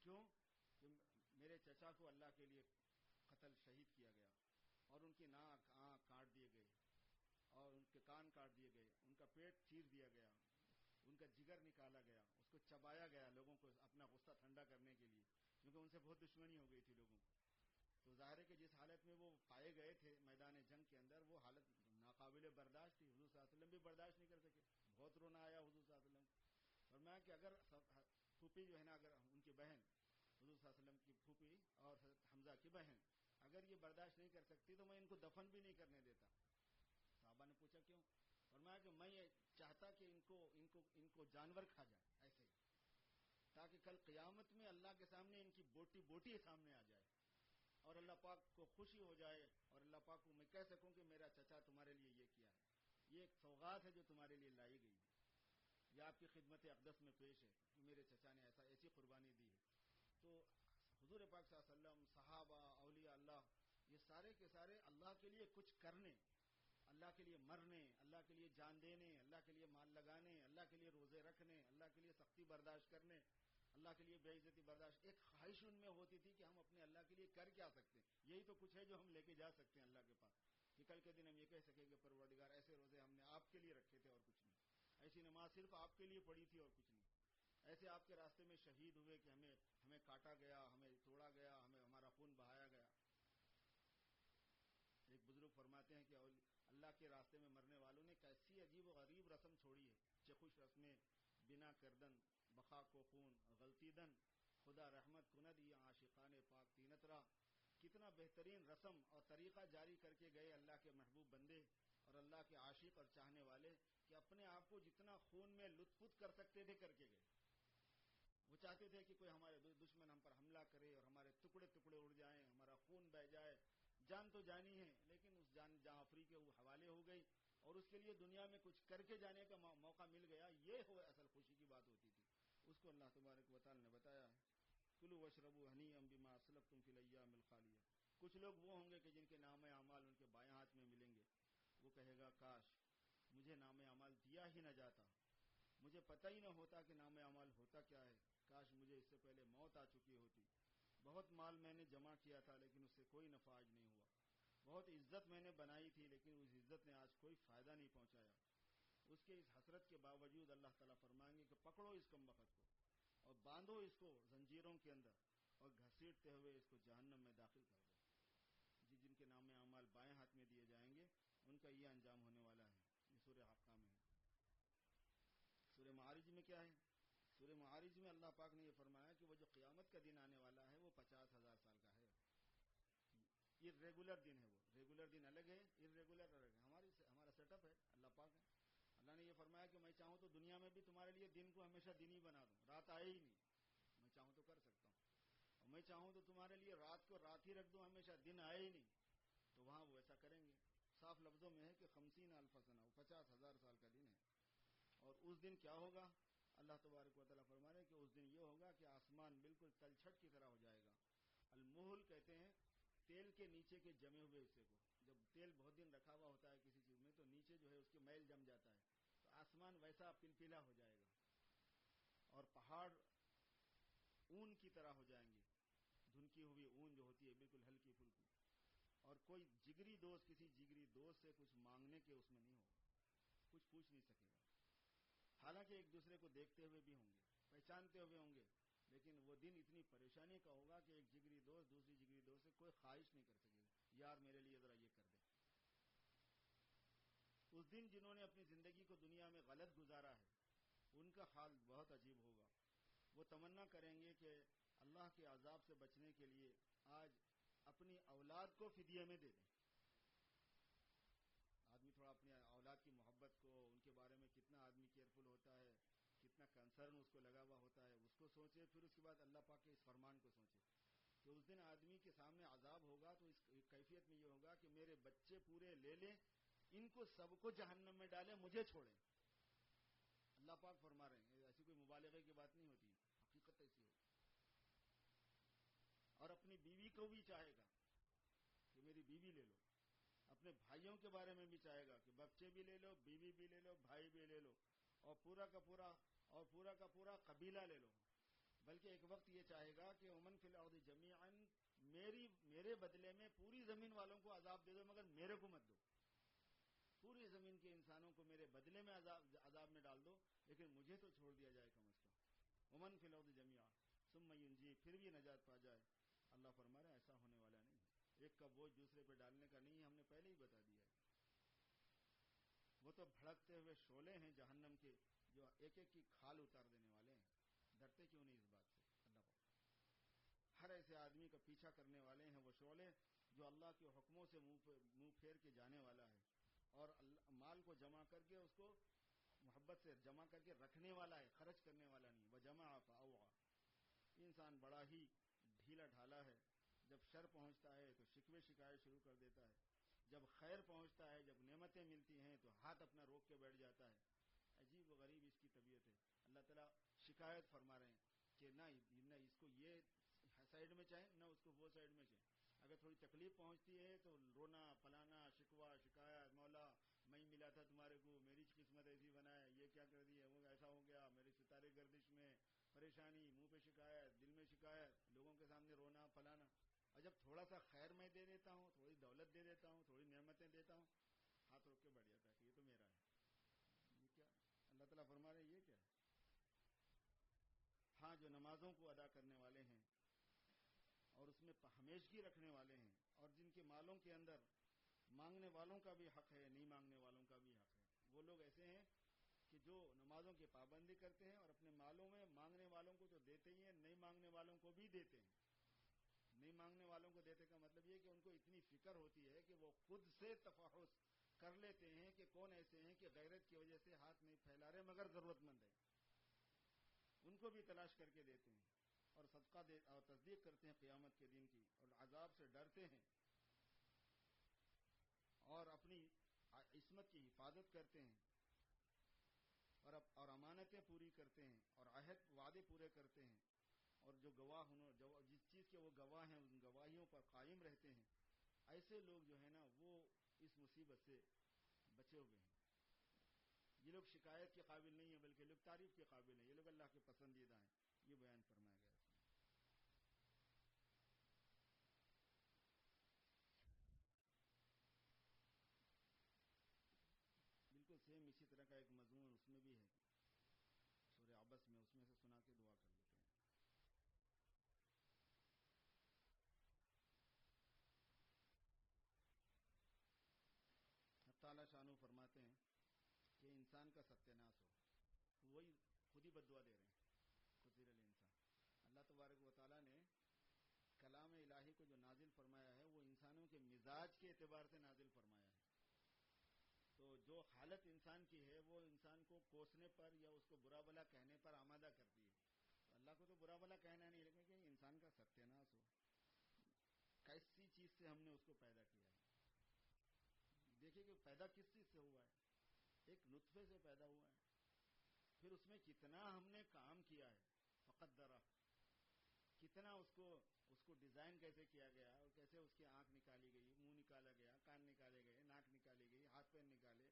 کیوں؟ کہ میرے چچا کو اللہ کے لیے قتل شہید کیا گیا اور ان کی ناک آنکھ کاٹ دیے گئے اور ان کے کان کاٹ دیے گئے، ان کا پیٹ چیر دیا گیا، ان کا جگر نکالا گیا، اس کو چبایا گیا لوگوں کو اپنا غصہ ٹھنڈا کرنے کے لیے، کیونکہ ان سے بہت دشمنی ہو گئی تھی لوگوں کو. تو ظاہر ہے کہ جس حالت میں وہ پائے گئے تھے میدان جنگ کے اندر، وہ حالت ناقابل برداشت تھی. حضور صلی اللہ علیہ وسلم بھی برداشت نہیں کر سکے، بہت رونا آیا حضور صلی اللہ علیہ وسلم. فرمایا کہ اگر پھوپھی جو ہے نا، اگر ان کی بہن حضور صلی اللہ علیہ وسلم کی پھوپھی اور حضرت حمزہ کی بہن اگر یہ برداشت نہیں کر سکتی تو میں ان کو دفن بھی نہیں کرنے دیتا. صحابہ نے پوچھا کیوں؟ فرمایا کہ میں یہ چاہتا کہ ان کو جانور کھا جائے ایسے ہی، تاکہ کل قیامت میں اللہ کے سامنے ان کی بوٹی بوٹی سامنے آ جائے اور اللہ پاک کو خوشی ہو جائے اور اللہ پاک کو میں کہہ سکوں کہ میرا چچا تمہارے لیے یہ کیا ہے، یہ ایک سوغات ہے جو تمہارے لیے لائی گئی ہے، یہ آپ کی خدمت اقدس میں پیش ہے کہ میرے چچا نے ایسی قربانی دی ہے. تو حضور پاک صلی اللہ علیہ وسلم، صحابہ، اولیاء اللہ، یہ سارے کے سارے اللہ کے لیے کچھ کرنے، اللہ کے لیے مرنے، اللہ کے لیے جان دینے، اللہ کے لیے مال لگانے، اللہ کے لیے روزے رکھنے، اللہ کے لیے سختی برداشت کرنے، اللہ کے لیے بے عزتی برداشت. ایک خواہش ان میں ہوتی تھی کہ ہم اپنے اللہ کے لیے کر کیا سکتے ہیں. یہی تو کچھ ہے جو ہم لے کے جا سکتے ہیں اللہ کے پاس، کہ کل کے دن ہم یہ کہہ سکیں کہ پروردگار ایسے روزے ہم نے آپ کے لیے رکھے تھے اور کچھ نہیں، ایسی نماز صرف آپ کے لیے پڑھی تھی اور کچھ نہیں، ایسے آپ کے راستے میں شہید ہوئے کہ ہمیں کاٹا گیا، ہمیں توڑا گیا، ہمارا خون بہایا گیا. ایک بزرگ فرماتے ہیں کہ اللہ کے راستے میں مرنے والوں نے کیسی عجیب و غریب رسم چھوڑی ہے. چخوش رسمیں بنا کردن، بخا کو خون غلطی دن، خدا رحمت کند یہ عاشقان پاک تینت را. کتنا بہترین رسم اور طریقہ جاری کر کے گئے اللہ کے محبوب بندے اور اللہ کے عاشق اور چاہنے والے، کہ اپنے آپ کو جتنا خون میں لطف کر سکتے تھے کر کے گئے. وہ چاہتے تھے کہ کوئی ہمارے دشمن ہم پر حملہ کرے اور ہمارے ٹکڑے ٹکڑے اڑ جائیں، ہمارا خون بہہ جائے. جان تو جانی ہے، لیکن اس جان جہاں آفری کے وہ حوالے ہو گئی اور اس کے لیے دنیا میں کچھ کر کے جانے کا موقع مل گیا. یہ اصل خوشی کی بات ہوتی تھی. اس کو اللہ تبارک و تعالی نے بتایا ہے، کلوا واشربوا ہنیئا بما اسلفتم فی الایام الخالیہ. کچھ لوگ وہ ہوں گے کہ جن کے نام اعمال ان کے بائیں ہاتھ میں ملیں گے. وہ کہے گا کاش مجھے نام اعمال دیا ہی نہ جاتا، مجھے پتہ ہی نہ ہوتا کہ نام اعمال ہوتا کیا ہے، کاش مجھے اس سے پہلے موت آ چکی ہوتی. بہت مال میں نے جمع کیا تھا لیکن اس سے کوئی نفع آج نہیں ہوا. بہت عزت میں نے بنائی تھی لیکن اس عزت نے آج کوئی فائدہ نہیں پہنچایا. اس کے اس حسرت کے باوجود اللہ تعالیٰ فرمائیں گے کہ پکڑو اس کم بخت کو اور باندھو اس کو زنجیروں کے اندر اور گھسیٹتے ہوئے اس کو جہنم میں داخل کر دو. جن کے نام اعمال بائیں ہاتھ میں دیے جائیں گے ان کا یہ انجام ہونے والا ہے. یہ سورہ حقہ میں ہے. سورہ معارج میں کیا ہے؟ سورہ معارج میں اللہ پاک نے یہ فرمایا کہ وہ جو قیامت کا دن آنے والا ہے وہ 50,000 سال کا ہے. یہ ریگولر دن ہے، وہ ریگولر دن الگ ہے، ارریگولر الگ ہے. ہمارا سیٹ اپ ہے. اللہ پاک ہے، اللہ نے یہ فرمایا کہ میں چاہوں تو دنیا میں بھی تمہارے لیے دن کو ہمیشہ دن ہی بنا دوں، رات آئے ہی نہیں. میں چاہوں تو کر سکتا ہوں. اور میں چاہوں تو تمہارے لیے رات کو رات ہی رکھ دوں، ہمیشہ دن آئے ہی نہیں. تو وہاں وہ ایسا کریں گے. صاف لفظوں میں ہے کہ 50,000 سنہ، وہ 50,000 سال کا دن ہے. اور اس دن کیا ہوگا؟ اللہ تبارک و تعالیٰ فرما رہے ہیں کہ اس دن یہ ہوگا کہ آسمان بالکل تلچھٹ کی طرح ہو جائے گا. المہل کہتے ہیں تیل کے نیچے کے جمے ہوئے حصے کو. جب تیل بہت دن رکھا ہوا ہوتا ہے کسی چیز میں تو نیچے جو ہے اس کے میل جم جاتا ہے، تو آسمان ویسا پلپلا ہو جائے گا اور پہاڑ اون کی طرح ہو جائیں گے، دھن چمکی ہوئی اون جو ہوتی ہے بالکل ہلکی پھلکی, اور کوئی جگری دوست کسی جگری دوست سے کچھ مانگنے کے اس میں نہیں ہوگا, کچھ پوچھ نہیں سکے گا. حالانکہ ایک دوسرے کو دیکھتے ہوئے بھی ہوں گے, پہچانتے ہوئے ہوں گے, لیکن وہ دن اتنی پریشانی کا ہوگا کہ ایک جگری دوست دوسری جگری دوست سے کوئی خواہش نہیں کر سکے گا یار میرے لیے ذرا یہ کر دے. اس دن جنہوں نے اپنی زندگی کو دنیا میں غلط گزارا ہے ان کا حال بہت عجیب ہوگا. وہ تمنا کریں گے کہ اللہ کے عذاب سے بچنے کے لیے آج اپنی اولاد کو فدیے میں دے دیں. آدمی تھوڑا اپنی اولاد کی محبت کو, ان کے بارے میں کتنا آدمی کیئرفل ہوتا ہے, کتنا کنسرن اس کو لگا ہوا ہوتا ہے, اس کو سوچے. پھر اس کے بعد اللہ پاک کے اس فرمان کو سوچے کہ اس دن آدمی کے سامنے عذاب ہوگا تو اس کیفیت میں یہ ہوگا کہ میرے بچے پورے لے لیں, ان کو سب کو جہنم میں ڈالیں, مجھے چھوڑیں. اللہ پاک فرما رہے ہیں, ایسی کوئی مبالغے کی بات نہیں ہوتی, حقیقت ایسی ہوتی. اور اپنی بیوی کو بھی چاہے گا کہ میری بیوی لے لو, اپنے بھائیوں کے بارے میں بھی چاہے گا کہ بچے بھی لے لو, بیوی بھی لے لو, بھائی بھی لے لو, اور پورا کا پورا قبیلہ لے لو. بلکہ ایک وقت یہ چاہے گا کہ ومن فی الارض جمیعا, میرے بدلے میں پوری زمین والوں کو عذاب دے دو مگر میرے کو مت دو. پوری زمین کے انسانوں کو میرے بدلے میں عذاب میں ڈال دو, لیکن مجھے تو چھوڑ دیا جائے کم از کم. ومن فی الارض جمیعا ثم ینجی, پھر بھی نجات پا جائے. اللہ فرما رہا ہے ایسا ہونے والا نہیں ہے. ایک کا بوجھ دوسرے پہ ڈالنے کا نہیں ہے, ہم نے پہلے ہی بتا دیا ہے. وہ تو بھڑکتے ہوئے شعلے ہیں جہنم کے, جو ایک ایک کی کھال اتار دینے والے ہیں. ڈرتے کیوں نہیں اس بات سے؟ اللہ پاک ہر ایسے آدمی کا پیچھا کرنے والے ہیں وہ شعلے, جو اللہ کے حکموں سے منہ پھیر کے جانے والا ہے, اور مال کو جمع کر کے اس کو محبت سے جمع کر کے رکھنے والا ہے, خرچ کرنے والا نہیں. وہ جمع فاوعى, انسان بڑا ہی ڈھیلا ڈھالا ہے. جب شر پہنچتا ہے تو شکوے شکایت شروع کر دیتا ہے, جب خیر پہنچتا ہے, جب نعمتیں ملتی ہیں تو ہاتھ اپنا روک کے بیٹھ جاتا ہے. عجیب و غریب اس کی طبیعت ہے. اللہ تعالیٰ شکایت فرما رہے ہیں کہ نہ اس کو یہ سائڈ میں چاہے, نہ اس کو وہ سائڈ میں چاہے. اگر تھوڑی تکلیف پہنچتی ہے تو رونا پلانا, شکوہ شکایت, مولا میں ملا تھا تمہارے کو, میری قسمت ایسی بنائے, یہ کیا کر دی ہے, وہ ایسا ہو گیا, میرے ستارے گردش میں پریشانی, منہ پہ شکایت, دل میں شکایت, لوگوں کے سامنے رونا پلانا. اور جب تھوڑا سا خیر میں دے دیتا ہوں, تھوڑی دولت دے دیتا ہوں, تھوڑی نعمتیں دیتا ہوں, ہاتھ روک کے بیٹھ جاتا ہے کہ یہ تو میرا ہے. یہ کیا اللہ تعالیٰ فرما رہے ہیں, یہ کیا ہے؟ ہاں, جو نمازوں کو ادا کرنے والے ہیں اور اس میں ہمیشگی رکھنے والے ہیں, اور جن کے مالوں کے اندر مانگنے والوں کا بھی حق ہے, نہیں مانگنے والوں کا بھی حق ہے. وہ لوگ ایسے ہیں کہ جو نمازوں کی پابندی کرتے ہیں اور اپنے مالوں میں مانگنے والوں کو تو دیتے ہی ہیں, نہیں مانگنے والوں کو بھی دیتے ہیں. نہیں مانگنے والوں کو دیتے کا مطلب یہ کہ ان کو اتنی فکر ہوتی ہے کہ وہ خود سے تفحص کر لیتے ہیں کہ کون ایسے ہیں کہ غیرت کی وجہ سے ہاتھ نہیں پھیلا رہے مگر ضرورت مند ہے, ان کو بھی تلاش کر کے دیتے ہیں. اور صدقہ اور تصدیق کرتے ہیں قیامت کے دن کی, اور عذاب سے ڈرتے ہیں, اور اپنی عصمت کی حفاظت کرتے ہیں, اور امانتیں پوری کرتے ہیں, اور عہد وعدے پورے کرتے ہیں, اور جو جس چیز کے وہ گواہ ہیں ان گواہیوں پر قائم رہتے ہیں. ایسے لوگ جو ہے نا وہ اس مصیبت سے بچے ہوئے ہیں. یہ لوگ شکایت کے قابل نہیں ہیں بلکہ لوگ تعریف کے قابل ہیں. یہ لوگ اللہ کے پسندیدہ ہیں. یہ بیان فرمایا گیا ہے. بالکل سیم اسی طرح کا ایک مضمون اس میں بھی ہے, سورہ عبس میں, اس میں سے سنا کے دعا کر لیتے ہیں. تعالیٰ شانو فرماتے ہیں کہ انسان کا ستیہ ناش ہو, وہی خود ہی بددعا دے رہے ہیں. خسر الانسان. اللہ تبارک و تعالیٰ نے کلام الہی کو جو نازل فرمایا ہے وہ انسانوں کے مزاج کے اعتبار سے نازل فرمایا ہے. تو جو حالت انسان کی ہے وہ انسان کو کوسنے پر یا اس کو برا بھلا کہنے پر آمادہ کرتی ہے. اللہ کو تو برا بھلا کہنا نہیں, لیکن کہ انسان کا ستیہ ناش ہو. کیسی چیز سے ہم نے اس کو پیدا کیا ہے. دیکھیں کہ پیدا کس چیز سے ہوا ہے, ایک نطفے سے پیدا ہوا ہے. پھر اس میں کتنا ہم نے کام کیا ہے, فقدرہ, کتنا اس کو ڈیزائن کیسے کیا گیا, اور کیسے اس کی آنکھ نکالی گئی, منہ نکالا گیا, کان نکالے گئے, ناک نکالی گئی, ہاتھ پیر نکالے,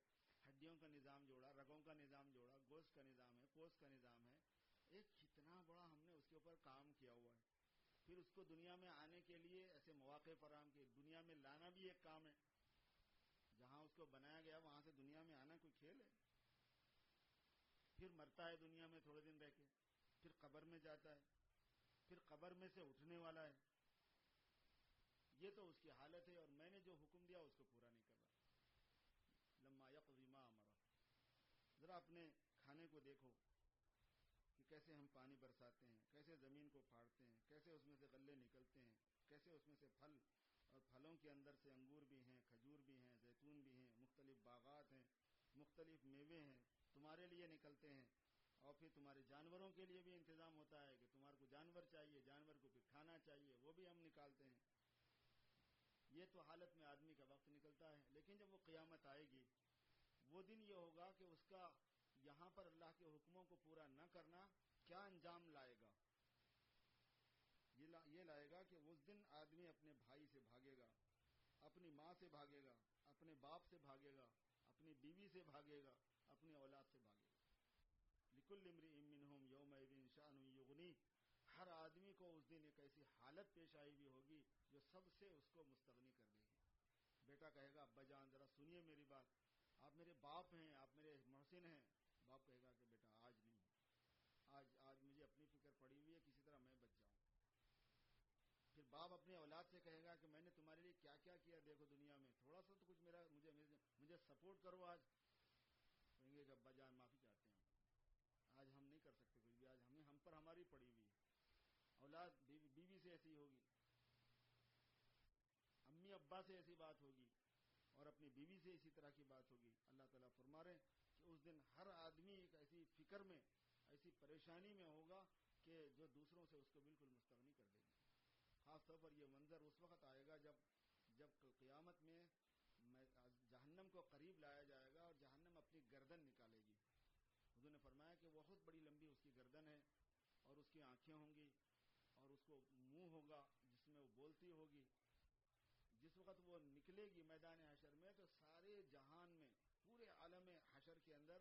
ہڈیوں کا نظام جوڑا, رگوں کا نظام جوڑا, گوشت کا نظام ہے, پوست کا نظام ہے. ایک کتنا بڑا ہم نے اس کے اوپر کام کیا ہوا ہے. پھر اس کو دنیا میں آنے کے لیے ایسے مواقع فراہم کیے. دنیا میں لانا بھی ایک کام ہے. جہاں اس کو بنایا گیا وہاں سے دنیا میں آنا کوئی کھیل ہے؟ پھر مرتا ہے دنیا میں تھوڑے دن رہ کے، پھر قبر میں جاتا ہے، پھر قبر میں سے اٹھنے والا ہے. یہ تو اس کی حالت ہے، اور میں نے جو حکم دیا اس کو پورا نہیں کر رہا. لما یقضی ما امرہ. ذرا اپنے کھانے کو دیکھو کہ کیسے ہم پانی برساتے ہیں، کیسے زمین کو پھاڑتے ہیں، کیسے اس میں سے غلے نکلتے ہیں، کیسے اس میں سے پھل، اور پھلوں کے اندر سے انگور بھی ہیں، کھجور بھی ہیں، زیتون بھی ہیں، مختلف باغات ہیں، مختلف میوے ہیں تمہارے لیے نکلتے ہیں. اور پھر تمہارے جانوروں کے لیے بھی انتظام ہوتا ہے کہ تمہارے کو جانور چاہیے، جانور کو پھر کھانا چاہیے، وہ بھی ہم نکالتے ہیں. یہ تو حالت میں آدمی کا وقت نکلتا ہے. لیکن جب وہ قیامت آئے گی، وہ دن یہ ہوگا کہ اس کا یہاں پر اللہ کے حکموں کو پورا نہ کرنا کیا انجام لائے گا. یہ لائے گا کہ اس دن آدمی اپنے بھائی سے بھاگے گا، اپنی ماں سے بھاگے گا، اپنے باپ سے بھاگے گا، اپنی بیوی سے بھاگے گا، اپنی اولاد سے بھاگے گا. لکل امرئ منہم یومئذ شأن یغنیہ. ہر آدمی کو اس دن ایک ایسی حالت پیش آئی ہوئی ہوگی جو سب سے اس کو مستغنی کر دے گی. بیٹا کہے گا ابا جان ذرا سنیے میری بات، آپ میرے باپ ہیں، آپ میرے محسن ہیں. باپ کہے گا کہ بیٹا آج نہیں، آج مجھے اپنی فکر پڑی ہوئی ہے، کسی طرح میں بچ جاؤں. پھر باپ اپنے اولاد سے کہے گا کہ میں نے تمہارے لیے کیا کیا کیا دیکھو دنیا میں، تھوڑا سا تو کچھ مجھے سپورٹ کرو. آج کہیں گے کہ ابا جان معافی چاہتے ہیں، آج ہم نہیں کر سکتے کچھ بھی، آج ہم پر ہماری پڑی ہوئی ہے. اولاد بیوی سے ایسی ہوگی، امی ابا سے ایسی بات ہوگی، اور اپنی بیوی سے اسی طرح کی بات ہوگی. اللہ تعالیٰ فرما رہے ہیں کہ اس دن ہر آدمی ایک ایسی فکر میں، ایسی پریشانی میں ہوگا کہ جو دوسروں سے اس کو بالکل مستغنی کر دے گی. خاص طور پر یہ منظر اس وقت آئے گا جب قیامت میں جہنم کو قریب لایا جائے گا اور جہنم اپنی گردن نکالے گی. حضور نے فرمایا کہ بہت بڑی لمبی اس کی گردن ہے، اور اس کی آنکھیں ہوں گی، اور اس کو منہ ہوگا جس میں وہ بولتی ہوگی. جس وقت وہ نکلے گی میدان حشر میں تو سارے جہان میں، پورے عالم حشر کے اندر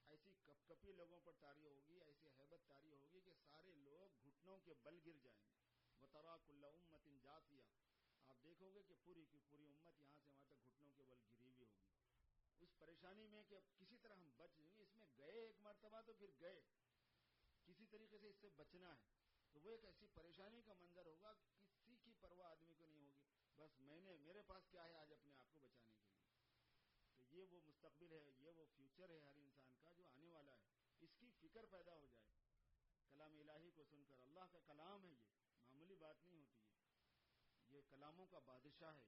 ایسی کپ کپی لوگوں پر طاری ہوگی، ایسی ہیبت طاری ہوگی کہ سارے لوگ گھٹنوں کے بل گر جائیں گے. وَتَرَىٰ كُلَّ أُمَّةٍ جَاثِيَةٍ. آپ دیکھو گے کہ پوری کی پوری امت یہاں سے وہاں تک گھٹنوں کے بل گری ہوئی ہوگی، اس پریشانی میں کہ کسی طرح ہم بچ جائیں گے. اس میں گئے ایک مرتبہ تو پھر گئے، کسی طریقے سے اس سے بچنا ہے. تو وہ ایک ایسی پریشانی کا منظر ہوگا، کسی کی پرواہ آدمی کو نہیں ہوگی. بس میرے پاس کیا ہے آج اپنے آپ کو بچانے کے لیے. تو یہ وہ مستقبل ہے، یہ وہ فیوچر ہے ہر انسان کا جو آنے والا ہے. اس کی فکر پیدا ہو جائے. کلام الہی کو سن کر، اللہ کا کلام ہے، یہ معمولی بات نہیں ہوتی ہے. یہ کلاموں کا بادشاہ ہے.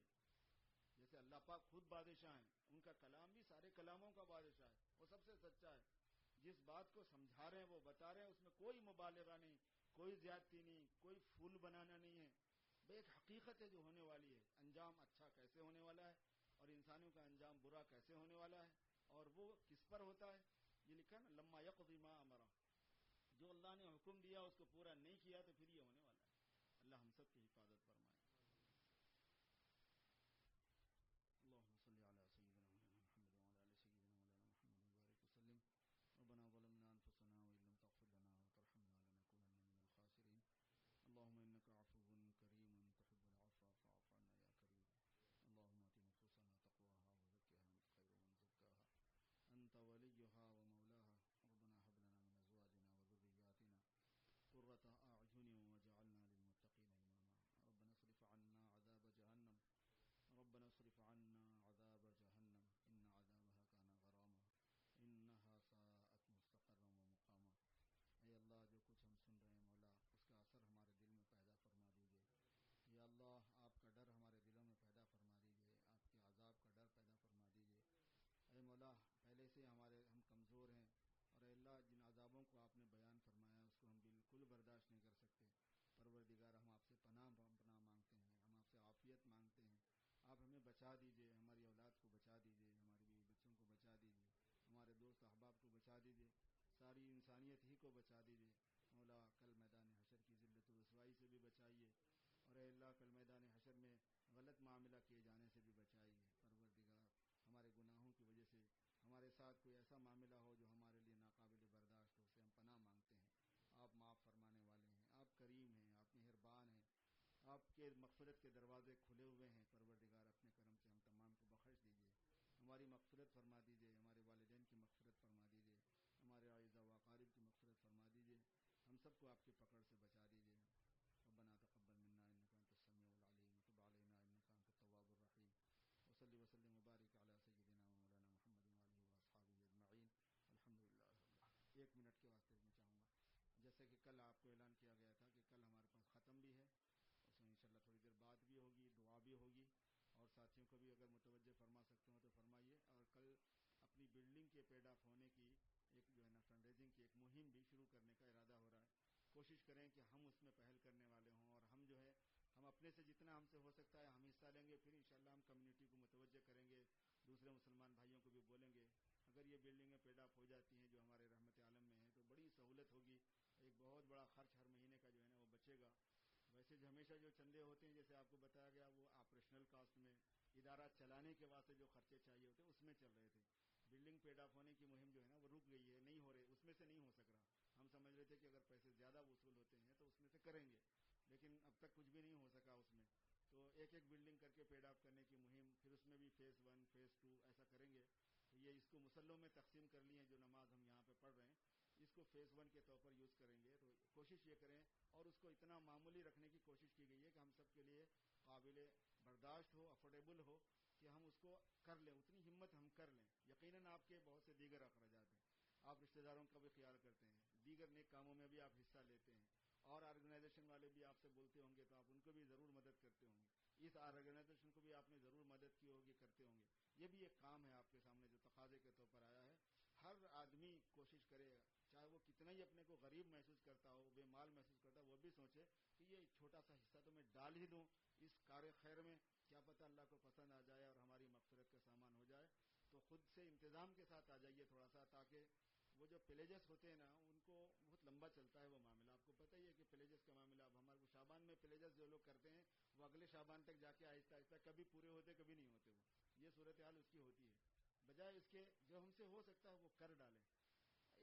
جیسے اللہ پاک خود بادشاہ ہیں، ان کا کلام بھی سارے کلاموں کا بادشاہ ہے. وہ سب سے سچا ہے. جس بات کو سمجھا رہے ہیں وہ بتا رہے ہیں، اس میں کوئی مبالغہ نہیں، کوئی زیادتی نہیں، کوئی پھول بنانا نہیں ہے. ایک حقیقت ہے جو ہونے والی ہے. انجام اچھا کیسے ہونے والا ہے، اور انسانوں کا انجام برا کیسے ہونے والا ہے، اور وہ کس پر ہوتا ہے. یہ لکھا نا لما یقضی ما امرہ. جو اللہ نے حکم دیا اس کو پورا نہیں کیا تو پھر یہ ہونے والا ہے. اللہ ہم سب کی حفاظت فرمائے. اللهم صل على سيدنا محمد وعلى ال سيدنا مولانا محمد وبارك وسلم. ربنا ظلمنا انفسنا وان لم تغفر لنا وترحمنا لنكونن من الخاسرين. اللهم انك عفو كريم تحب العفو فاعف عنا يا كريم. اللهم ات نفوسنا تقواها وزكها انت خير من زكاها انت وليها ومولاها. ربنا هب لنا من ازواجنا وذرياتنا قرة اعين واجعلنا للمتقين اماما. ربنا اصرف عنا عذاب جهنم، ربنا اصرف عنا عذاب جہنم ان عذابها كان غراما انها ساءت مستقرا ومقاما. اے اللہ جو کچھ ہم سن رہے ہیں مولا اس کا اثر ہمارے دل میں پیدا فرما دیجیے. یا اللہ آپ کا ڈر ہمارے دلوں میں پیدا فرما دیجیے، آپ کے عذاب کا ڈر پیدا فرما دیجیے. اے مولا پہلے سے ہم کمزور ہیں، اور اے اللہ جن عذابوں کو آپ نے بیان فرمایا اس کو ہم بالکل برداشت نہیں کر سکتے. پروردگار ہم آپ سے پناہ مانگتے ہیں، ہم آپ سے عافیت مانگتے ہیں. آپ ہمیں بچا دیجئے، ہماری اولاد کو بچا دیجئے، ہماری بیوی بچوں کو بچا دیجئے، ہمارے دوست احباب کو بچا دیجئے، ساری انسانیت ہی کو بچا دیجئے. مولا کل میدان حشر کی ذلت و رسوائی سے بھی بچائیے، اور اے اللہ کل میدان حشر میں غلط معاملہ کیے جانے سے بھی بچائیے. پروردگار ہمارے گناہوں کی وجہ سے ہمارے ساتھ کوئی ایسا معاملہ ہو جو ہمارے لیے ناقابل برداشت ہو، اسے ہم پناہ مانگتے ہیں. آپ معاف فرمانے والے ہیں، آپ کریم ہیں، آپ مہربان ہیں. کے مغفرت کے دروازے کھلے ہوئے ہیں. پروردگار اپنے کرم سے ہم تمام کو بخش دیجیے, ہماری مغفرت فرما دیجیے, ہمارے والدین کی مغفرت فرما دیجیے, ہمارے اعزاء و اقارب کی مغفرت فرما دیجیے, ہم سب کو آپ کی پکڑ سے بچا دیجیے. ربنا تقبل منا انك انت السميع العليم وتب علينا انك انت التواب الرحيم وصلي وسلم وبارك على سيدنا ومولانا محمد وآله واصحابه اجمعين الحمد للہ رب العالمین. 1 منٹ کے واسطے میں چاہوں گا, جیسے کہ کل آپ کو اعلان کیا گیا تھا کہ کل ہمارے پاس ختم بھی ہے, اس میں انشاءاللہ تھوڑی دیر بعد بھی ہوگی, دعا بھی ہوگی, اور ساتھیوں کو بھی اگر متوجہ فرما سکتے ہو تو فرمائیے. اور کل اپنی بلڈنگ کے پیڈ آف ہونے کی ایک جو ہے نا فنڈ ریزنگ کی ایک مہم بھی شروع کرنے کا ارادہ ہو رہا ہے. کوشش کریں کہ ہم اس میں پہل کرنے والے ہوں, اور ہم جو ہے ہم اپنے سے جتنا ہم سے ہو سکتا ہے ہم حصہ لیں گے. پھر انشاءاللہ ہم کمیونٹی کو متوجہ کریں گے, دوسرے مسلمان بھائیوں کو بھی بولیں گے. اگر یہ بلڈنگیں پیڈ آف ہو جاتی ہیں جو ہمارے رحمت عالم میں ہیں تو بڑی سہولت ہوگی, ایک بہت بڑا خرچ ہر مہینے کا جو ہے نا وہ بچے گا. ویسے جو ہمیشہ جو چندے ہوتے ہیں جیسے آپ کو بتایا گیا وہ آپریشنل کاسٹ میں, ادارہ چلانے کے واسطے جو خرچے چاہیے ہوتے ہیں اس میں چل رہے تھے. بلڈنگ پیڈ آف ہونے کی مہم جو ہے نا وہ رک گئی ہے, نہیں ہو رہے, اس میں سے نہیں ہو سک رہا. ہم سمجھ رہے تھے کہ اگر پیسے زیادہ وصول ہوتے ہیں تو اس میں سے کریں گے, لیکن اب تک کچھ بھی نہیں ہو سکا اس میں. تو ایک ایک بلڈنگ کر کے پیڈ آف کرنے کی مہم, پھر اس میں بھی فیز 1 فیز 2 ایسا کریں گے. تو یہ اس کو مسلوں میں تقسیم کر لی ہیں جو نماز ہم یہاں پہ پڑھ رہے ہیں, اس کو فیز 1 کے طور پر یوز کریں گے. تو کوشش یہ کریں, اور اس کو اتنا معمولی رکھنے کی کوشش کی گئی ہے کہ ہم سب کے لیے قابل برداشت ہو, افورڈیبل ہو, کہ ہم اس کو کر لیں, اتنی ہمت ہم کر لیں. یقیناً آپ کے بہت سے دیگر اخراجات ہیں, آپ رشتہ داروں کا بھی خیال کرتے ہیں, دیگر نیک کاموں میں بھی آپ حصہ لیتے ہیں, اور آرگنائزیشن والے بھی آپ سے بولتے ہوں گے تو آپ ان کو بھی ضرور مدد کرتے ہوں گے. اس آرگنائزیشن کو بھی آپ نے ضرور مدد کی ہوگی, کرتے ہوں گے. یہ بھی ایک کام ہے آپ کے سامنے جو تقاضے کے طور پر آیا ہے. ہر آدمی کوشش کرے, چاہے وہ کتنا ہی اپنے کو غریب محسوس کرتا ہو, بے مال محسوس کرتا ہو, وہ بھی سوچے کہ یہ چھوٹا سا حصہ تو میں ڈال ہی دوں اس کار خیر میں, کیا پتہ اللہ کو پسند آ جائے اور ہماری مغفرت کا سامان ہو جائے. تو خود سے انتظام کے ساتھ آ جائیے تھوڑا سا, تاکہ وہ جو پلیجز ہوتے ہیں نا ان کو بہت لمبا چلتا ہے وہ معاملہ. آپ کو پتہ ہی ہے کہ پلیجز کا معاملہ, اب ہمارے کو شعبان میں پلیجز جو لوگ کرتے ہیں وہ اگلے شعبان تک جا کے آہستہ آہستہ کبھی پورے ہوتے کبھی نہیں ہوتے. وہ یہ صورتحال اس کی ہوتی ہے. بجائے اس کے جو ہم سے ہو سکتا ہے وہ کر ڈالیں.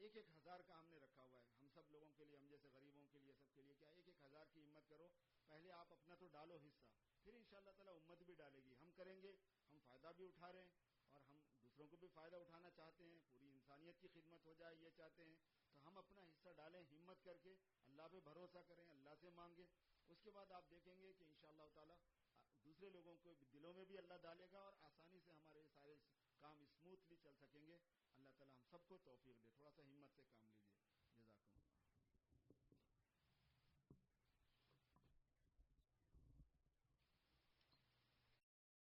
1,000 کا ہم نے رکھا ہوا ہے ہم سب لوگوں کے لیے, ہم جیسے غریبوں کے لیے, سب کے لیے. کیا 1,000 کی ہمت کرو, پہلے آپ اپنا تو ڈالو حصہ, پھر انشاءاللہ تعالی امت بھی ڈالے گی. ہم کریں گے, ہم فائدہ بھی اٹھا رہے ہیں اور ہم دوسروں کو بھی فائدہ اٹھانا چاہتے ہیں, پوری انسانیت کی خدمت ہو جائے یہ چاہتے ہیں. تو ہم اپنا حصہ ڈالیں ہمت کر کے, اللہ پہ بھروسہ کریں, اللہ سے مانگیں. اس کے بعد آپ دیکھیں گے کہ انشاءاللہ تعالی دوسرے لوگوں کو دلوں میں بھی اللہ ڈالے گا, اور آسانی سے ہمارے سارے کام اسموتھلی چل سکیں گے. اللہ تعالی ہم سب کو توفیق دے. تھوڑا سا ہمت سے کام لیجیے.